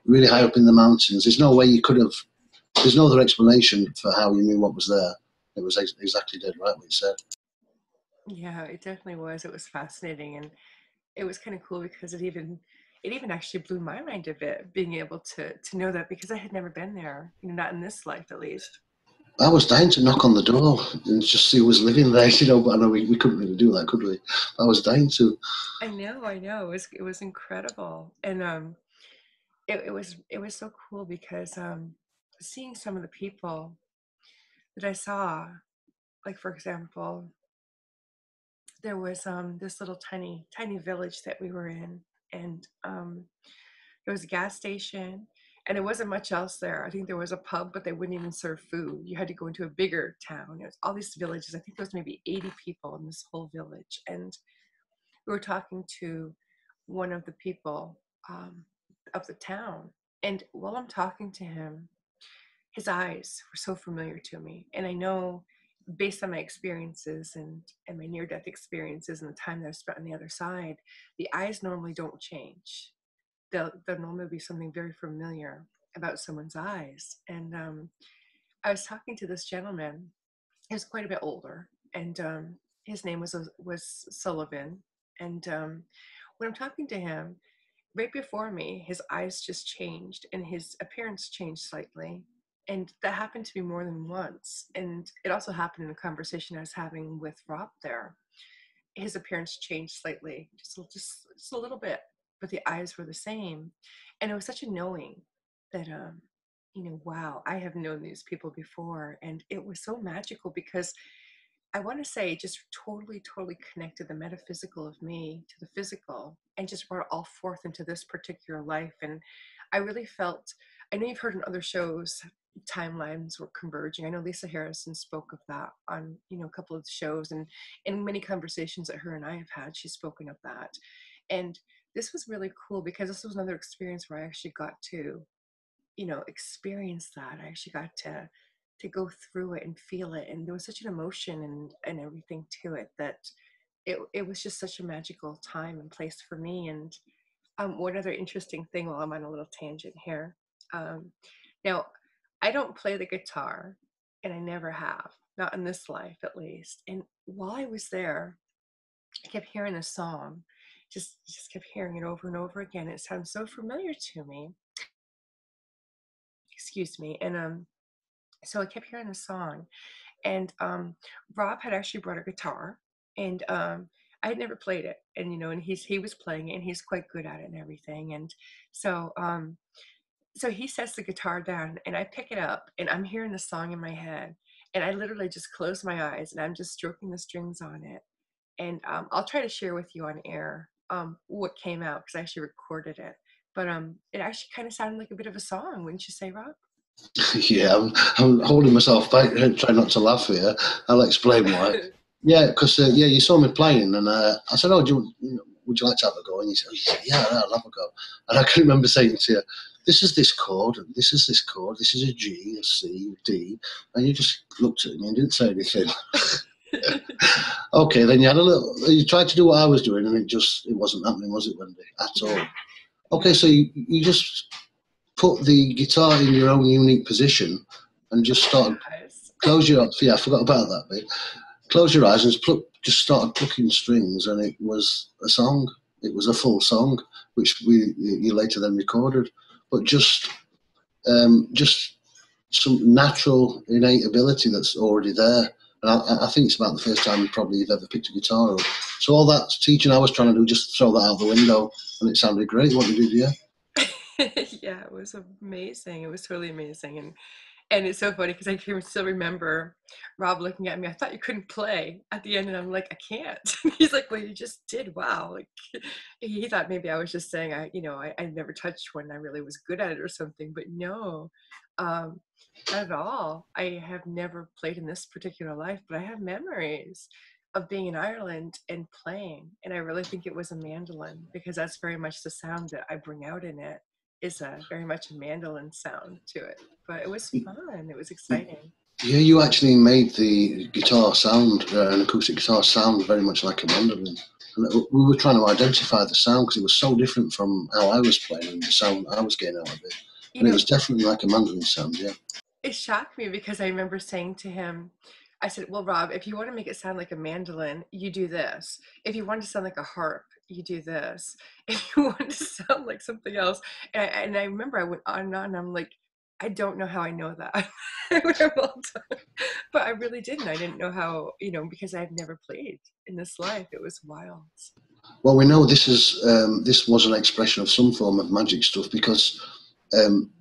Really high up in the mountains. There's no way you could have, there's no other explanation for how you knew what was there. It was exactly dead right what you said. Yeah, it definitely was. It was fascinating, and it was kind of cool because it even actually blew my mind a bit, being able to know that, because I had never been there, not in this life at least. I was dying to knock on the door and just see who was living there, but I know we couldn't really do that, could we? I was dying to. I know. It was incredible, and it was so cool because seeing some of the people that I saw, like for example, there was this little tiny village that we were in, and there was a gas station, and there wasn't much else there. I think there was a pub, but they wouldn't even serve food. You had to go into a bigger town. It was all these villages. I think there was maybe 80 people in this whole village, and we were talking to one of the people of the town, and while I'm talking to him, his eyes were so familiar to me. And I know, based on my experiences and my near-death experiences and the time that I spent on the other side, the eyes normally don't change. There'll normally be something very familiar about someone's eyes. And I was talking to this gentleman. He was quite a bit older, and his name was Sullivan. And when I'm talking to him, right before me, his eyes just changed and his appearance changed slightly. And that happened to me more than once. And it also happened in a conversation I was having with Rob there. His appearance changed slightly, just a little bit, but the eyes were the same. And it was such a knowing that, wow, I have known these people before. And it was so magical because I want to say it just totally, totally connected the metaphysical of me to the physical and just brought it all forth into this particular life. And I really felt, I know you've heard in other shows, timelines were converging. I know Lisa Harrison spoke of that on, a couple of the shows, and in many conversations that her and I have had, she's spoken of that. And this was really cool because this was another experience where I actually got to, experience that. I actually got to go through it and feel it, and there was such an emotion and everything to it that it was just such a magical time and place for me. And one other interesting thing, while I'm on a little tangent here, um, now I don't play the guitar, and I never have, not in this life at least. And while I was there, I kept hearing a song, just kept hearing it over and over again. It sounds so familiar to me. Excuse me. And so I kept hearing the song, and Rob had actually brought a guitar, and I had never played it, and and he was playing it, and he's quite good at it and everything. And so so he sets the guitar down, and I pick it up, and I'm hearing the song in my head, and I literally just close my eyes, and I'm just stroking the strings on it. And I'll try to share with you on air what came out, because I actually recorded it. But it actually kind of sounded like a bit of a song, wouldn't you say, Rob? Yeah, I'm holding myself back, trying not to laugh here. I'll explain why. Yeah, because yeah, you saw me playing, and I said, "Oh, would you like to have a go?" And you said, "Yeah, I'll have a go." And I can remember saying to you, "This is this chord, and this is this chord. This is a G, a C, a D," and you just looked at me and didn't say anything. Okay, then you tried to do what I was doing, and it wasn't happening, was it, Wendy? At all. Okay, so you just put the guitar in your own unique position and just started. Close your eyes. Yeah, I forgot about that bit. Close your eyes and just started plucking strings, and it was a song. It was a full song, which you later then recorded. But just some natural innate ability that's already there. And I think it's about the first time you've ever picked a guitar up. So all that teaching I was trying to do, just throw that out the window, and it sounded great. What you did, yeah. Yeah, it was amazing. It was totally amazing. And it's so funny because I can still remember Rob looking at me. I thought you couldn't play at the end, and I'm like, I can't. He's like, well, you just did. Wow. Like, he thought maybe I was just saying I never touched one. I really was good at it or something, but no, um, not at all. I have never played in this particular life, but I have memories of being in Ireland and playing. And I really think it was a mandolin, because that's very much the sound that I bring out in it, is a very much a mandolin sound to it. But it was fun. It was exciting. Yeah, you actually made the guitar sound, an acoustic guitar sound very much like a mandolin. And we were trying to identify the sound because it was so different from how I was playing and the sound I was getting out of it. You And it know, was definitely like a mandolin sound, yeah. it shocked me because I remember saying to him, I said, well, Rob, if you want to make it sound like a mandolin, you do this. If you want to sound like a harp, you do this. If you want to sound like something else. And I remember I went on and on, and I'm like, I don't know how I know that. But I really didn't. I didn't know how, because I've never played in this life. It was wild. Well, we know this was an expression of some form of magic stuff because um,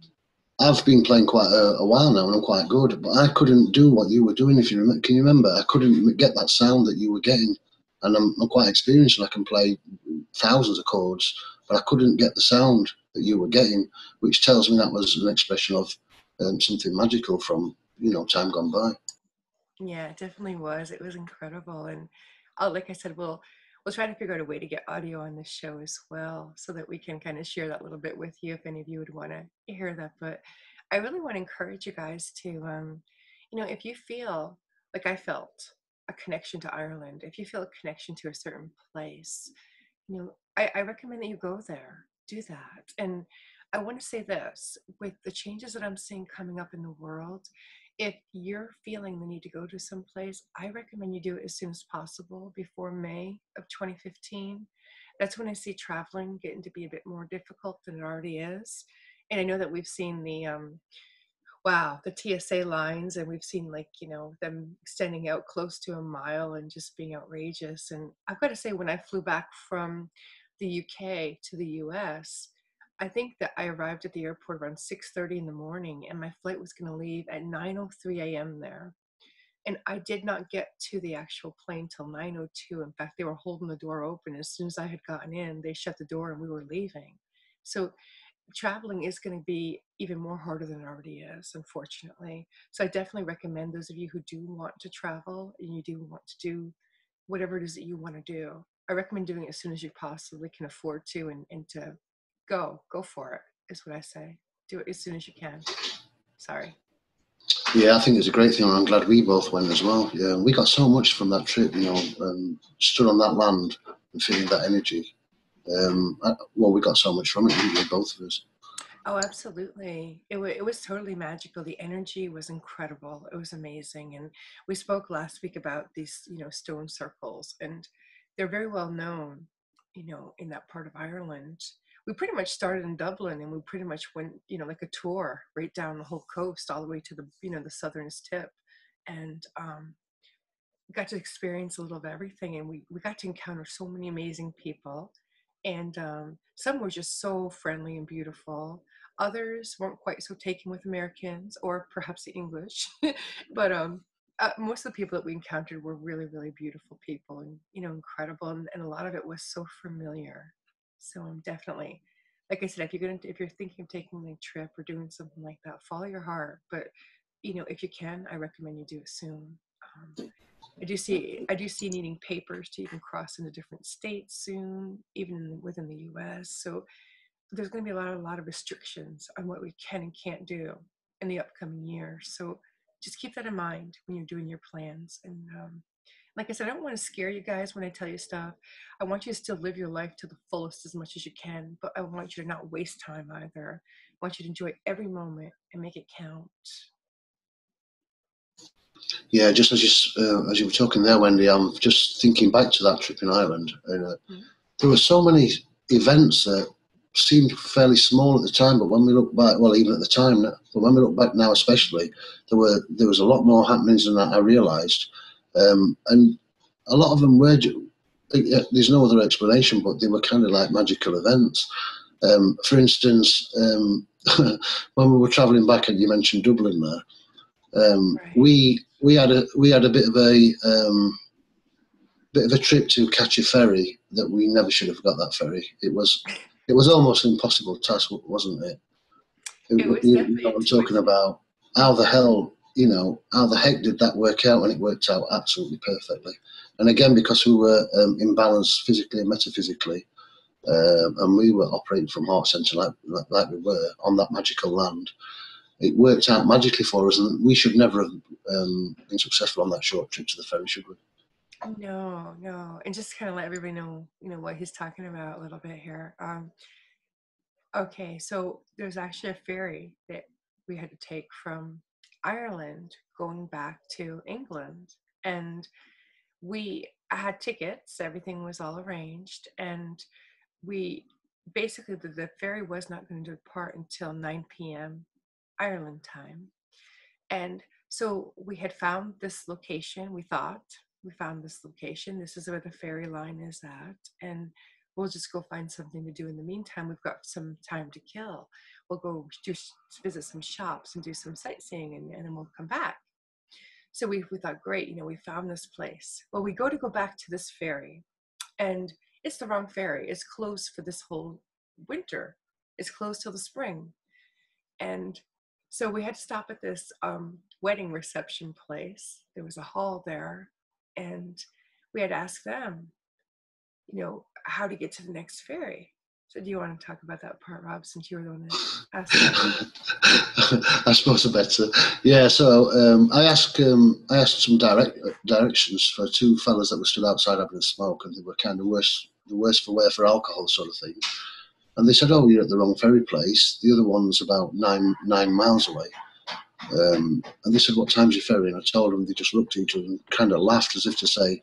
I've been playing quite a while now and I'm quite good, but I couldn't do what you were doing. If you remember, can you remember? I couldn't get that sound that you were getting, and I'm quite experienced and I can play thousands of chords, but I couldn't get the sound that you were getting, which tells me that was an expression of something magical from time gone by. Yeah, it definitely was. It was incredible. And like I said, we'll try to figure out a way to get audio on this show as well, so that we can kind of share that little bit with you if any of you would want to hear that. But I really want to encourage you guys to, if you feel like I felt a connection to Ireland, if you feel a connection to a certain place, I recommend that you go there, do that. And I want to say this, with the changes that I'm seeing coming up in the world, if you're feeling the need to go to some place, I recommend you do it as soon as possible before May of 2015. That's when I see traveling getting to be a bit more difficult than it already is. And I know that we've seen the TSA lines, and we've seen, like, them extending out close to a mile and just being outrageous. And I've got to say, when I flew back from the UK to the US, I think that I arrived at the airport around 6:30 in the morning, and my flight was going to leave at 9:03 a.m. there. And I did not get to the actual plane till 9:02. In fact, they were holding the door open. As soon as I had gotten in, they shut the door and we were leaving. So traveling is going to be even more harder than it already is, unfortunately. So I definitely recommend those of you who do want to travel and you do want to do whatever it is that you want to do, I recommend doing it as soon as you possibly can afford to, and to go for it, is what I say. Do it as soon as you can. Sorry. Yeah, I think it's a great thing. I'm glad we both went as well. Yeah, we got so much from that trip, stood on that land and feeling that energy. We got so much from it, didn't we, both of us? Oh, absolutely. It was totally magical. The energy was incredible. It was amazing. And we spoke last week about these, stone circles, and they're very well known, in that part of Ireland. We pretty much started in Dublin, and we pretty much went, like a tour right down the whole coast, all the way to the southernest tip. And got to experience a little of everything, and we got to encounter so many amazing people. And some were just so friendly and beautiful. Others weren't quite so taken with Americans, or perhaps the English. But most of the people that we encountered were really, really beautiful people, and incredible. And a lot of it was so familiar. So I'm definitely, like I said, if you're thinking of taking a trip or doing something like that, follow your heart. But if you can, I recommend you do it soon. I do see needing papers to even cross into different states soon, even within the U.S. So there's going to be a lot of restrictions on what we can and can't do in the upcoming year. So just keep that in mind when you're doing your plans. And like I said, I don't want to scare you guys when I tell you stuff. I want you to still live your life to the fullest as much as you can, but I want you to not waste time either. I want you to enjoy every moment and make it count. Yeah, just as you were talking there, Wendy, I'm just thinking back to that trip in Ireland. There were so many events that seemed fairly small at the time, but when we look back, well, even at the time, but when we look back now, especially, there was a lot more happenings than I realised, and a lot of them were. There's no other explanation, but they were kind of like magical events. For instance, when we were travelling back, and you mentioned Dublin there. Right. We had a bit of a trip to catch a ferry that we never should have got that ferry. It was almost an impossible task, wasn't it? It was You definitely know what I'm talking about? How the heck did that work out? And it worked out absolutely perfectly. And again, because we were in balance physically and metaphysically, and we were operating from heart centre like we were on that magical land. It worked out magically for us, and we should never have been successful on that short trip to the ferry, should we? No. And just kind of let everybody know, what he's talking about a little bit here. Okay, so there's actually a ferry that we had to take from Ireland going back to England. And we had tickets, everything was all arranged. And we basically, the ferry was not going to depart until 9 p.m. Ireland time. And so we had found this location. We thought we found this location. This is where the ferry line is at. And we'll just go find something to do in the meantime. We've got some time to kill. We'll go visit some shops and do some sightseeing, and then we'll come back. So we thought, great, we found this place. Well, we go back to this ferry, and it's the wrong ferry. It's closed for this whole winter. It's closed till the spring. And so we had to stop at this wedding reception place. There was a hall there, and we had asked them, how to get to the next ferry. So do you want to talk about that part, Rob, since you were the one that asked that? I suppose I better. Yeah, so I asked some directions for two fellas that were stood outside having a smoke, and they were kind of the worse for wear for alcohol sort of thing. And they said, "Oh, you're at the wrong ferry place. The other one's about nine miles away." And they said, "What time's your ferry?" And I told them. They just looked at each other and kind of laughed as if to say,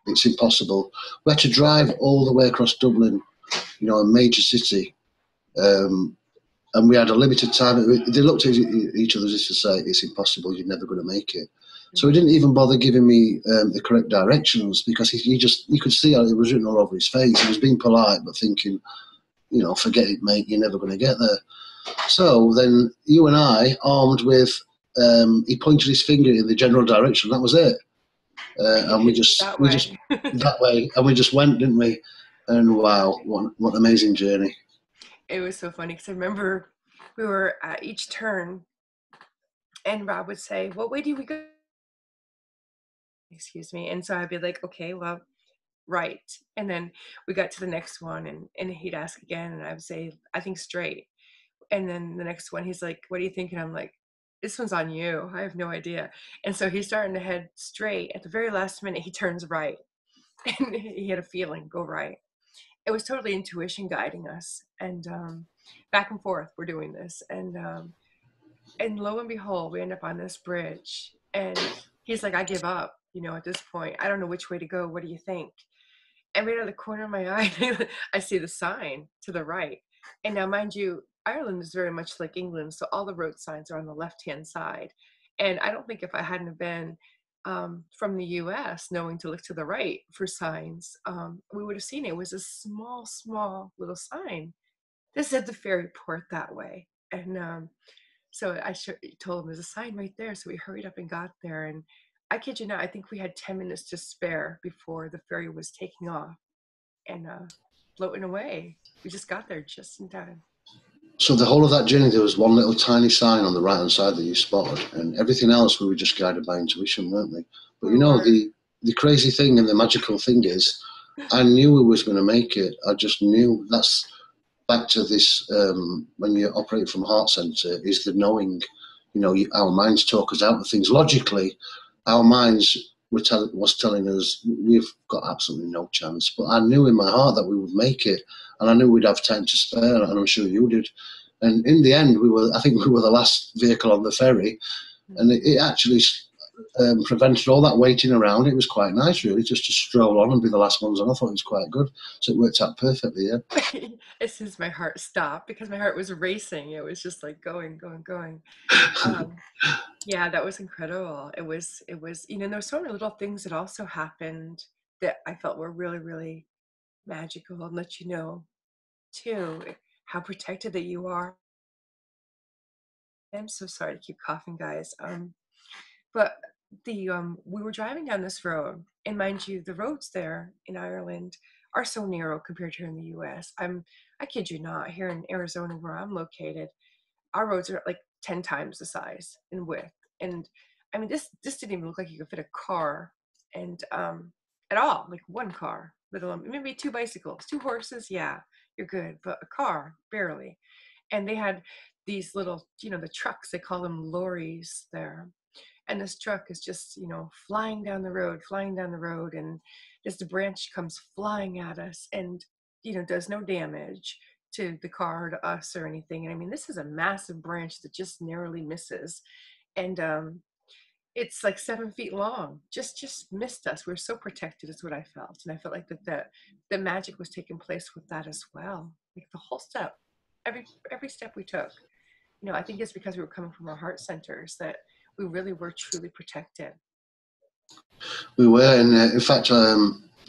"It's impossible." We had to drive all the way across Dublin, a major city, and we had a limited time. They looked at each other as if to say, "It's impossible. You're never going to make it." So he didn't even bother giving me the correct directions, because you could see how it was written all over his face. He was being polite, but thinking, "Forget it, mate. You're never going to get there." So then you and I, armed with, he pointed his finger in the general direction. That was it. And we just that way, and we just went, didn't we? And wow, what an amazing journey! It was so funny because I remember we were at each turn, and Rob would say, "What way do we go?" Excuse me. And so I'd be like, "Okay, well, right." And then we got to the next one, and he'd ask again, and I would say, "I think straight." And then the next one, he's like, "What do you think?" And I'm like, "This one's on you. I have no idea." And so he's starting to head straight. At the very last minute, he turns right. And he had a feeling, go right. It was totally intuition guiding us. And back and forth, we're doing this. And lo and behold, we end up on this bridge. And he's like, "I give up, at this point. I don't know which way to go. What do you think?" And right out of the corner of my eye, I see the sign to the right. And now, mind you, Ireland is very much like England, so all the road signs are on the left-hand side. And I don't think if I hadn't have been from the U.S., knowing to look to the right for signs, we would have seen it. It was a small, small little sign that said the ferry port that way. And so I told him there's a sign right there. So we hurried up and got there. And I kid you not, I think we had 10 minutes to spare before the ferry was taking off and floating away. We just got there just in time. So the whole of that journey, there was one little tiny sign on the right hand side that you spotted, and everything else we were just guided by intuition, weren't we? But the crazy thing and the magical thing is, I knew we was going to make it. I just knew. That's back to this, when you operate from heart center, is the knowing. Our minds talk us out of things. Logically, our minds was telling us we've got absolutely no chance. But I knew in my heart that we would make it, and I knew we'd have time to spare, and I'm sure you did. And in the end, I think we were the last vehicle on the ferry, and it actually prevented all that waiting around. It was quite nice, really, just to stroll on and be the last ones on. I thought it was quite good. So it worked out perfectly, yeah. As soon as my heart stopped, because my heart was racing, it was just like going, going, going. Yeah, that was incredible. It was, there were so many little things that also happened that I felt were really, really magical and let you know, too, how protected that you are. I'm so sorry to keep coughing, guys. But we were driving down this road, and mind you, the roads there in Ireland are so narrow compared to here in the U.S. I kid you not, here in Arizona where I'm located, our roads are like 10 times the size in width. And I mean, this didn't even look like you could fit a car, and at all, like one car, let alone maybe two bicycles, two horses. Yeah, you're good, but a car, barely. And they had these little, the trucks, they call them lorries there. And this truck is just, flying down the road, and as the branch comes flying at us and, does no damage to the car or to us or anything. And I mean, this is a massive branch that just narrowly misses. And it's like 7 feet long, just missed us. We were so protected is what I felt. And I felt like that the magic was taking place with that as well. Like the whole step, every step we took, I think it's because we were coming from our heart centers that we really were truly protected. We were, and in fact,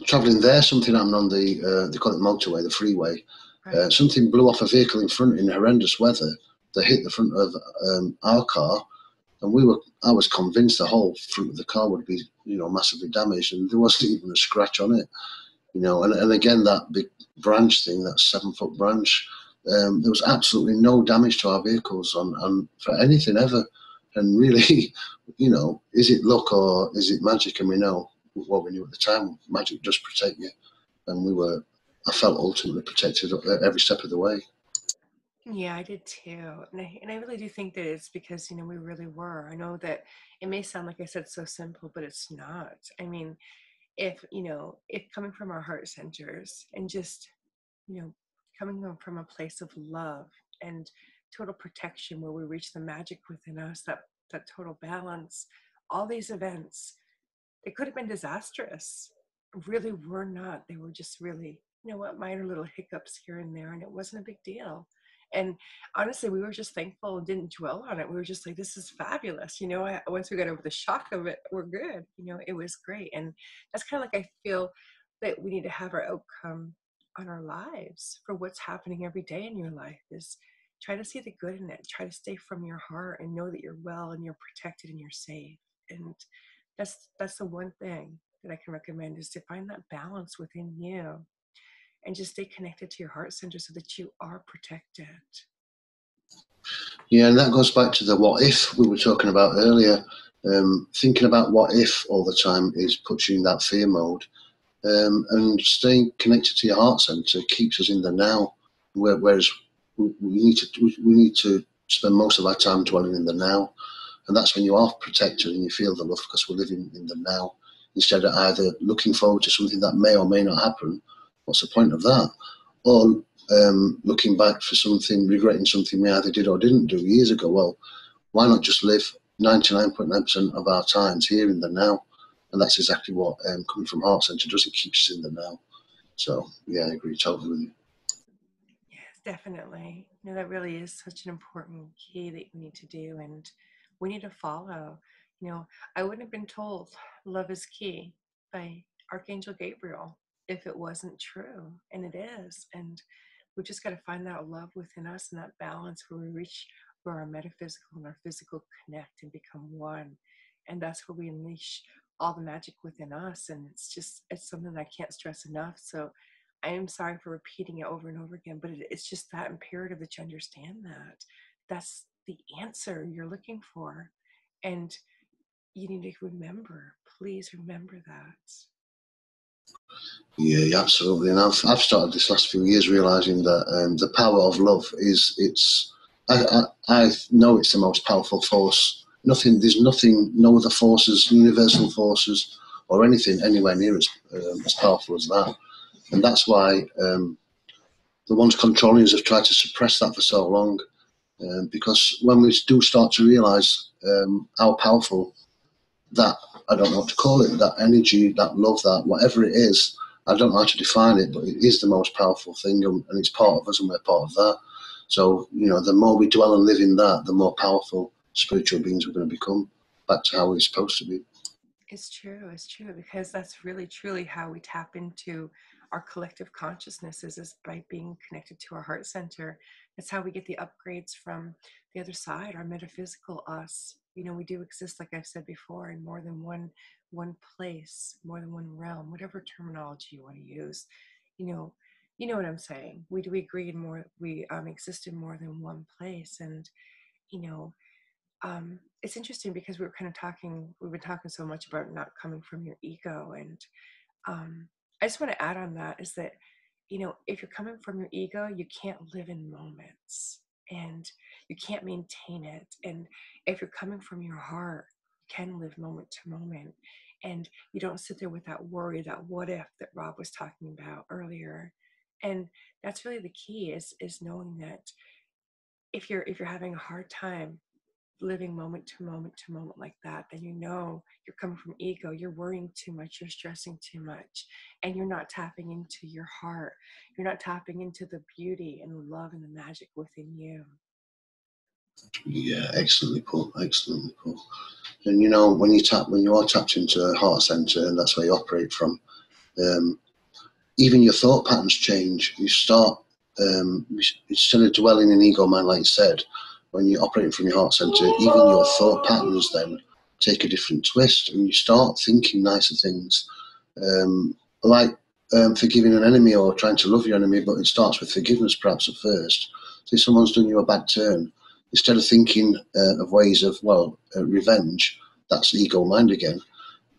travelling there, something happened on they call it motorway, the freeway. Right. Something blew off a vehicle in front in horrendous weather that hit the front of our car, and I was convinced the whole front of the car would be, massively damaged, and there wasn't even a scratch on it, and again, that big branch thing, that 7-foot branch, there was absolutely no damage to our vehicles on for anything ever. And really, is it luck or is it magic? And we know what we knew at the time, magic does protect you. And I felt ultimately protected every step of the way. Yeah, I did too. And I really do think that it's because, we really were. I know that it may sound like I said so simple, but it's not. I mean, if coming from our heart centers and just, you know, coming from a place of love and total protection, where we reach the magic within us, that total balance. All these events, they could have been disastrous, really were not. They were just really, minor little hiccups here and there, and it wasn't a big deal. And honestly, we were just thankful and didn't dwell on it. We were just like, this is fabulous. Once we got over the shock of it, we're good. It was great. And that's kind of like, I feel that we need to have our outcome on our lives for what's happening every day in your life, is try to see the good in it. Try to stay from your heart and know that you're well and you're protected and you're safe. And that's the one thing that I can recommend, is to find that balance within you and just stay connected to your heart center so that you are protected. Yeah, and that goes back to the what if we were talking about earlier. Thinking about what if all the time puts you in that fear mode. And staying connected to your heart center keeps us in the now. Whereas we need to spend most of our time dwelling in the now, and that's when you are protected and you feel the love, because we're living in the now instead of either looking forward to something that may or may not happen. What's the point of that? Or looking back for something, regretting something we either did or didn't do years ago. Well, why not just live 99.9% of our times here in the now? And that's exactly what coming from Heart Centre does. It keeps us in the now. So, yeah, I agree totally with you. Yes, definitely. That really is such an important key that you need to do, and we need to follow. I wouldn't have been told love is key by Archangel Gabriel if it wasn't true, and it is. And we just got to find that love within us and that balance where our metaphysical and our physical connect and become one. And that's where we unleash all the magic within us. And it's something that I can't stress enough. So I am sorry for repeating it over and over again, but it's just that imperative that you understand that. That's the answer you're looking for. And you need to remember, please remember that. Yeah, absolutely. And I've started this last few years realising that the power of love I know it's the most powerful force. There's nothing, no other forces, universal forces, or anything anywhere near as powerful as that. And that's why the ones controlling us have tried to suppress that for so long. Because when we do start to realise how powerful that, I don't know what to call it, that energy, that love, that whatever it is, I don't know how to define it, but it is the most powerful thing, and it's part of us, and we're part of that. So, the more we dwell and live in that, the more powerful spiritual beings we're going to become, back to how we're supposed to be. It's true, because that's really, truly how we tap into our collective consciousnesses, is by being connected to our heart center. That's how we get the upgrades from the other side, our metaphysical us. We do exist, like I've said before, in more than one place, more than one realm, whatever terminology you want to use. You know what I'm saying. We agree in more. We exist in more than one place, and it's interesting because we've been talking so much about not coming from your ego. And I just want to add on that, is that, if you're coming from your ego, you can't live in moments and you can't maintain it. And if you're coming from your heart, you can live moment to moment, and you don't sit there with that worry, that what if that Rob was talking about earlier. And that's really the key, is knowing that if you're having a hard time living moment to moment like that, then you're coming from ego, you're worrying too much, you're stressing too much, and you're not tapping into your heart. You're not tapping into the beauty and the love and the magic within you. Yeah, excellently put. And when you are tapped into a heart center, and that's where you operate from, even your thought patterns change. You start, instead of dwelling in ego mind, like you said, when you're operating from your heart center, even your thought patterns then take a different twist, and you start thinking nicer things, like forgiving an enemy or trying to love your enemy. But it starts with forgiveness, perhaps at first. So if someone's done you a bad turn, instead of thinking of ways of revenge, that's ego mind again.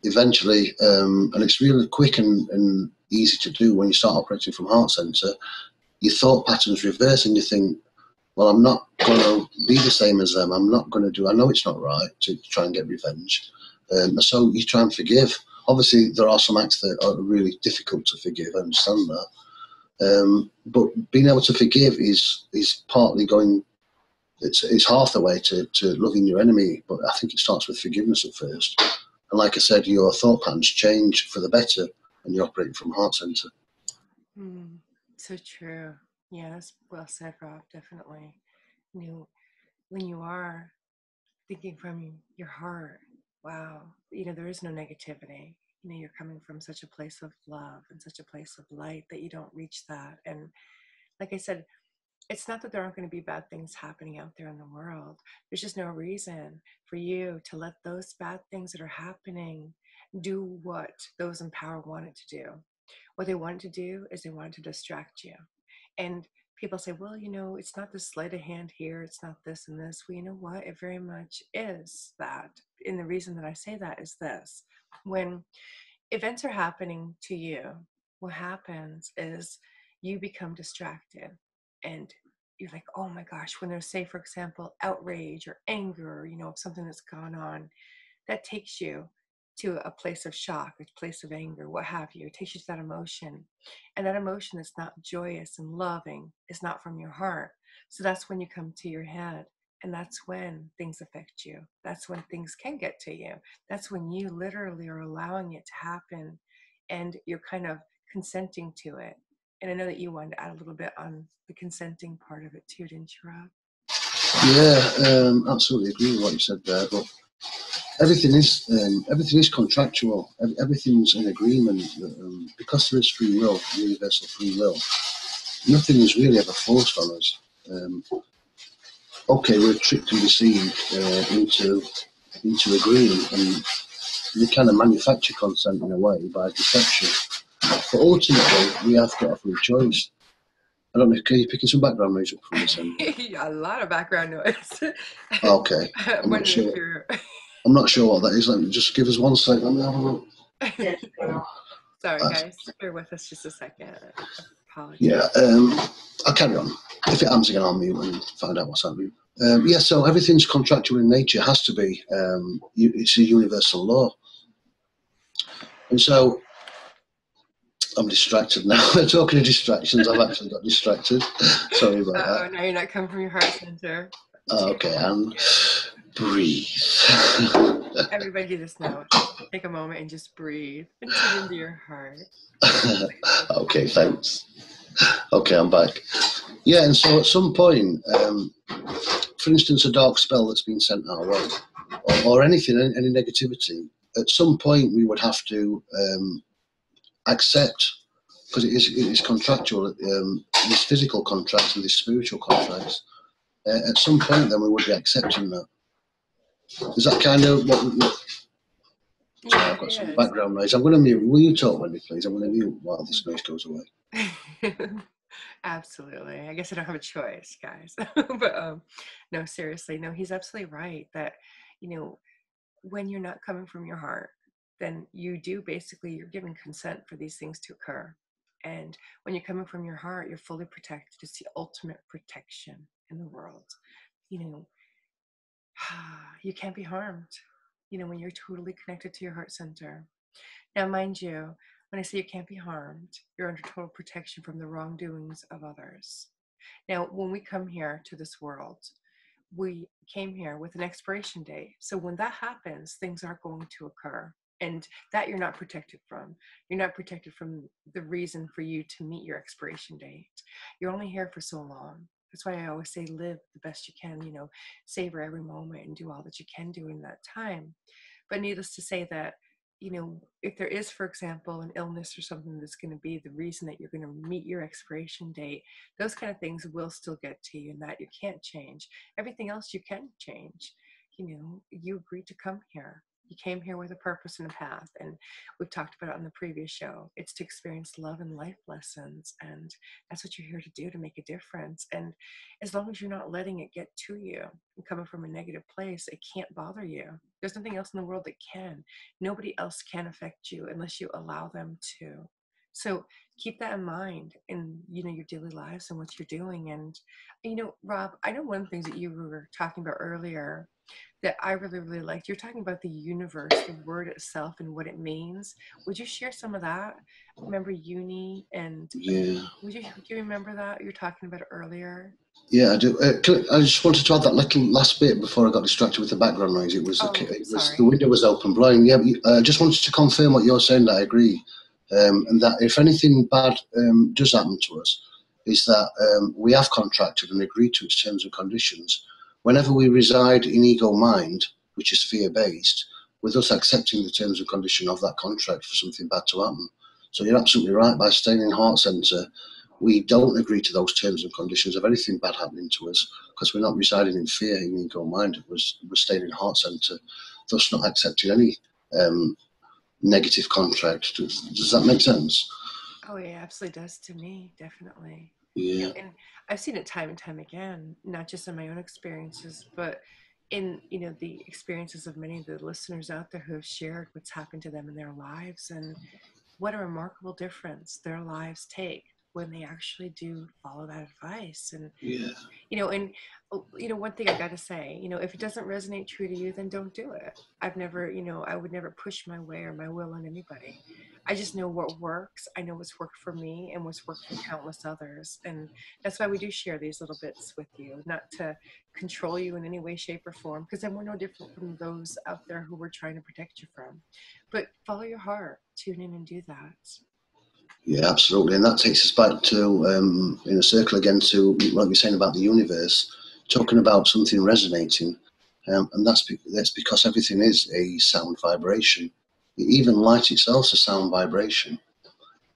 Eventually, and it's really quick and easy to do when you start operating from heart center, your thought patterns reverse, and you think, well, I'm not going to be the same as them. I'm not going to do, I know it's not right to try and get revenge. So you try and forgive. Obviously, there are some acts that are really difficult to forgive, I understand that. But being able to forgive is partly going. It's half the way to loving your enemy. But I think it starts with forgiveness at first. And like I said, your thought patterns change for the better, and you operate from heart center. So true. Yeah, that's well said, Rob. Definitely. When you are thinking from your heart, wow, there is no negativity. You're coming from such a place of love and such a place of light that you don't reach that. And like I said, it's not that there aren't going to be bad things happening out there in the world. There's just no reason for you to let those bad things that are happening do what those in power wanted to do. What they wanted to do is they wanted to distract you. And people say, well, it's not the sleight of hand here. It's not this and this. Well, you know what? It very much is that. And the reason that I say that is this. When events are happening to you, what happens is you become distracted and you're like, oh my gosh, when there's, say, for example, outrage or anger, of something that's gone on, that takes you to a place of shock, a place of anger, what have you. It takes you to that emotion. And that emotion that's not joyous and loving is not from your heart. So that's when you come to your head. And that's when things affect you. That's when things can get to you. That's when you literally are allowing it to happen and you're kind of consenting to it. And I know that you wanted to add a little bit on the consenting part of it too, didn't you, Rob? Yeah, absolutely agree with what you said there. But everything is contractual. Everything's in agreement. Because there is free will, universal free will. Nothing is really ever forced on us. Okay, we're tricked and deceived into agreeing, and we kind of manufacture consent in a way by deception. But ultimately, we have got a free choice. I don't know. Can you picking some background noise up from this end? Yeah, a lot of background noise. Okay, I'm not sure. I'm not sure what that is. Let me just give us 1 second. Let me have a look. Sorry, guys. Bear with us just a second. Apologies. Yeah, I'll carry on. If it happens again, I'll mute and find out what's happening. Yeah, so everything's contractual in nature. It has to be. It's a universal law. And so I'm distracted now. Talking of distractions, I've actually got distracted. Sorry about that. Oh, now you're not coming from your heart center. Okay, and breathe. Everybody do this now. Take a moment and just breathe and tune into your heart. Okay, thanks. Okay, I'm back. Yeah, and so at some point, for instance, a dark spell that's been sent our way, or anything, any negativity, at some point we would have to accept, because it is contractual, these physical contracts and these spiritual contracts. At some point, then we would be accepting that. Is that kind of what? Sorry, I've got some background noise. I'm going to mute. Will you talk, Wendy, please? I'm going to mute while this noise goes away. Absolutely. I guess I don't have a choice, guys. But no, seriously, no, he's absolutely right that, when you're not coming from your heart, then you do basically, you're giving consent for these things to occur. And when you're coming from your heart, you're fully protected. It's the ultimate protection in the world. You can't be harmed, when you're totally connected to your heart center. Now, mind you, when I say you can't be harmed, you're under total protection from the wrongdoings of others. Now, when we come here to this world, we came here with an expiration date. So when that happens, things aren't going to occur. And that you're not protected from. You're not protected from the reason for you to meet your expiration date. You're only here for so long. That's why I always say live the best you can, savor every moment and do all that you can do in that time. But needless to say that, if there is, for example, an illness or something that's going to be the reason that you're going to meet your expiration date, those kind of things will still get to you, and that you can't change. Everything else you can change. You agreed to come here. You came here with a purpose and a path, and we've talked about it on the previous show. It's to experience love and life lessons, and that's what you're here to do, to make a difference. And as long as you're not letting it get to you and coming from a negative place, it can't bother you. There's nothing else in the world that can. Nobody else can affect you unless you allow them to. So keep that in mind in, your daily lives and what you're doing. And, Rob, I know one of the things that you were talking about earlier that I really, really liked. You're talking about the universe, the word itself and what it means. Would you share some of that? Remember uni and Yeah. do you remember that? You were talking about it earlier. Yeah, I do. I just wanted to add that little last bit before I got distracted with the background noise. It was Oh, the sorry. window was open blind. Yeah, I just wanted to confirm what you're saying. That I agree, and that if anything bad does happen to us, is that we have contracted and agreed to its terms and conditions. Whenever we reside in ego mind, which is fear based, with us accepting the terms and condition of that contract for something bad to happen. So you're absolutely right. By staying in heart center, we don't agree to those terms and conditions of anything bad happening to us, because we're not residing in fear in ego mind. We're staying in heart center, thus not accepting any negative contract. Does that make sense? Oh, yeah, absolutely does to me, definitely. Yeah. And I've seen it time and time again, not just in my own experiences, but in, the experiences of many of the listeners out there who have shared what's happened to them in their lives, and what a remarkable difference their lives take when they actually do follow that advice. And Yeah. And one thing I got to say, if it doesn't resonate true to you, then don't do it. I've never, I would never push my way or my will on anybody. I just know what works. I know what's worked for me and what's worked for countless others. And that's why we do share these little bits with you, not to control you in any way, shape, or form, because then we're no different from those out there who we're trying to protect you from. But follow your heart, tune in and do that. Yeah, absolutely. And that takes us back to, in a circle again, to what we're saying about the universe, talking about something resonating. And that's because everything is a sound vibration. Even light itself is a sound vibration.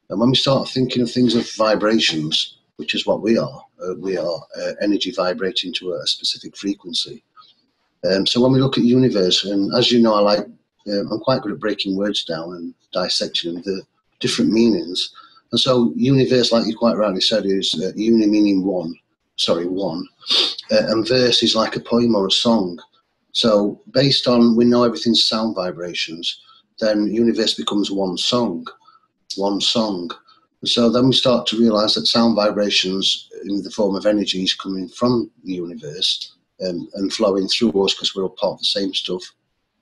And when we start thinking of things of vibrations, which is what we are energy vibrating to a specific frequency. So when we look at universe, and as you know, I'm quite good at breaking words down and dissecting the different meanings. And so universe, like you quite rightly said, is uni meaning one, and verse is like a poem or a song. So based on, we know everything's sound vibrations, then universe becomes one song. So then we start to realize that sound vibrations in the form of energy is coming from the universe and flowing through us, because we're all part of the same stuff,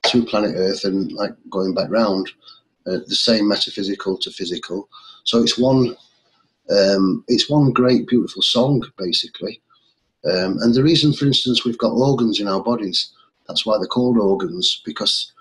through planet Earth, and like going back round, the same metaphysical to physical. So it's one great, beautiful song, basically. And the reason, for instance, we've got organs in our bodies, that's why they're called organs, because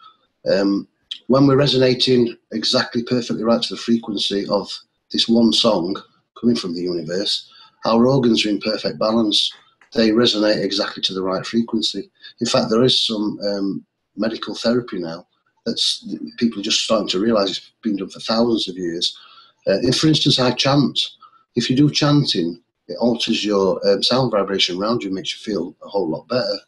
when we're resonating exactly perfectly right to the frequency of this one song coming from the universe, our organs are in perfect balance. They resonate exactly to the right frequency. In fact, there is some medical therapy now that's people are just starting to realize it's been done for thousands of years. For instance, I chant. If you do chanting, it alters your sound vibration around you, makes you feel a whole lot better.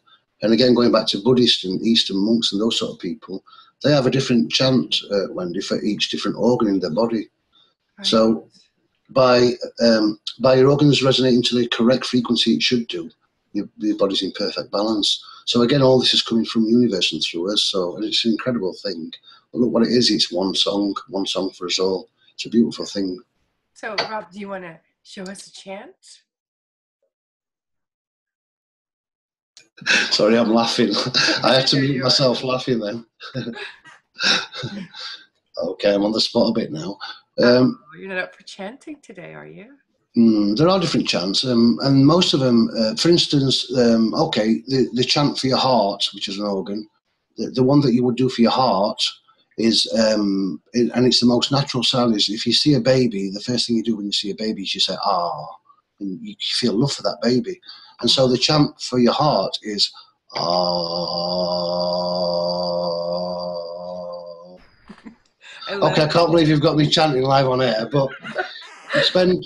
And again, going back to Buddhist and Eastern monks and those sort of people, they have a different chant, Wendy, for each different organ in their body. Right. So by your organs resonating to the correct frequency it should do, your body's in perfect balance. So again, all this is coming from the universe and through us. So and it's an incredible thing. But look what it is. It's one song for us all. It's a beautiful thing. So, Rob, do you want to show us a chant? Sorry, I'm laughing. I have to mute myself laughing then. Okay, I'm on the spot a bit now. You're not up for chanting today, are you? There are different chants, and most of them, for instance, the chant for your heart, which is an organ, the one that you would do for your heart is, and it's the most natural sound, is if you see a baby, the first thing you do when you see a baby is you say, ah, and you feel love for that baby. And so the chant for your heart is, ah. Okay, I can't believe you've got me chanting live on air, but spend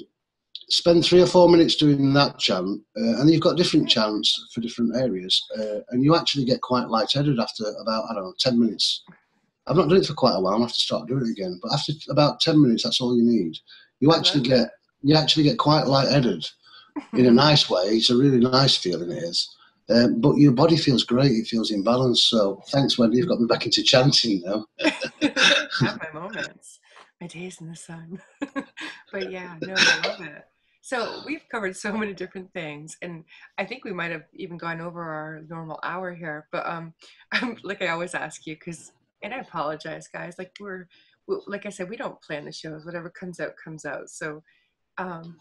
3 or 4 minutes doing that chant, and you've got different chants for different areas, and you actually get quite lightheaded after about, 10 minutes. I've not done it for quite a while. I'll have to start doing it again. But after about 10 minutes, that's all you need. You actually get quite lightheaded in a nice way. It's a really nice feeling, it is. But your body feels great. It feels in balance. So thanks, Wendy. You've got me back into chanting now. Have my moments. My days in the sun. But yeah, no, I love it. So we've covered so many different things, and I think we might have even gone over our normal hour here. But like I always ask you, because and I apologize, guys. Like like I said, we don't plan the shows. Whatever comes out comes out. So, um,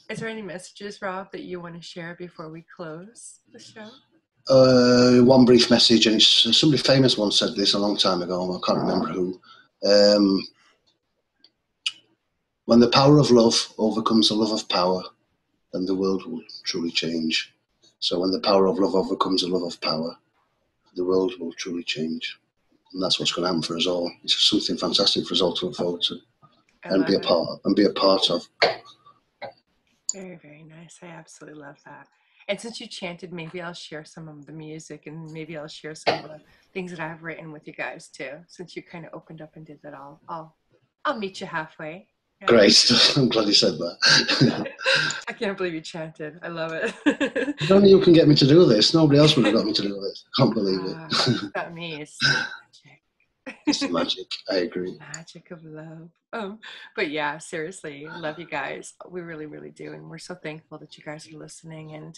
is there any messages, Rob, that you want to share before we close the show? One brief message, and it's somebody famous once said this a long time ago. I can't remember who. When the power of love overcomes the love of power, then the world will truly change. So when the power of love overcomes the love of power, the world will truly change. And that's what's going to happen for us all. It's something fantastic for us all to look forward to I and love be a it. part of. Very, very nice. I absolutely love that. And since you chanted, maybe I'll share some of the music and maybe I'll share some of the things that I've written with you guys too. Since you kind of opened up and did that, I'll meet you halfway. Yeah. Great. I'm glad you said that. I can't believe you chanted. I love it. If only you can get me to do this. Nobody else would have got me to do this. I can't believe it. That me is magic. It's the magic. I agree. Magic of love. But yeah, seriously, I love you guys. We really, really do. And we're so thankful that you guys are listening and,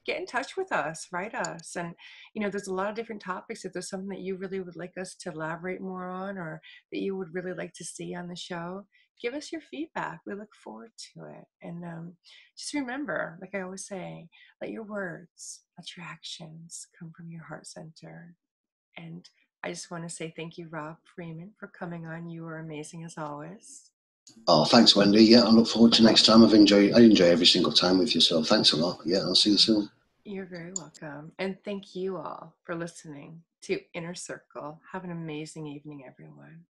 get in touch with us, write us. And, there's a lot of different topics. If there's something that you really would like us to elaborate more on or that you would really like to see on the show, give us your feedback. We look forward to it. And just remember, like I always say, let your words, let your actions come from your heart center. And I just want to say thank you, Rob Freeman, for coming on. You were amazing as always. Oh, thanks, Wendy. Yeah, I look forward to next time. I enjoy every single time with you. So thanks a lot. Yeah, I'll see you soon. You're very welcome. And thank you all for listening to Inner Circle. Have an amazing evening, everyone.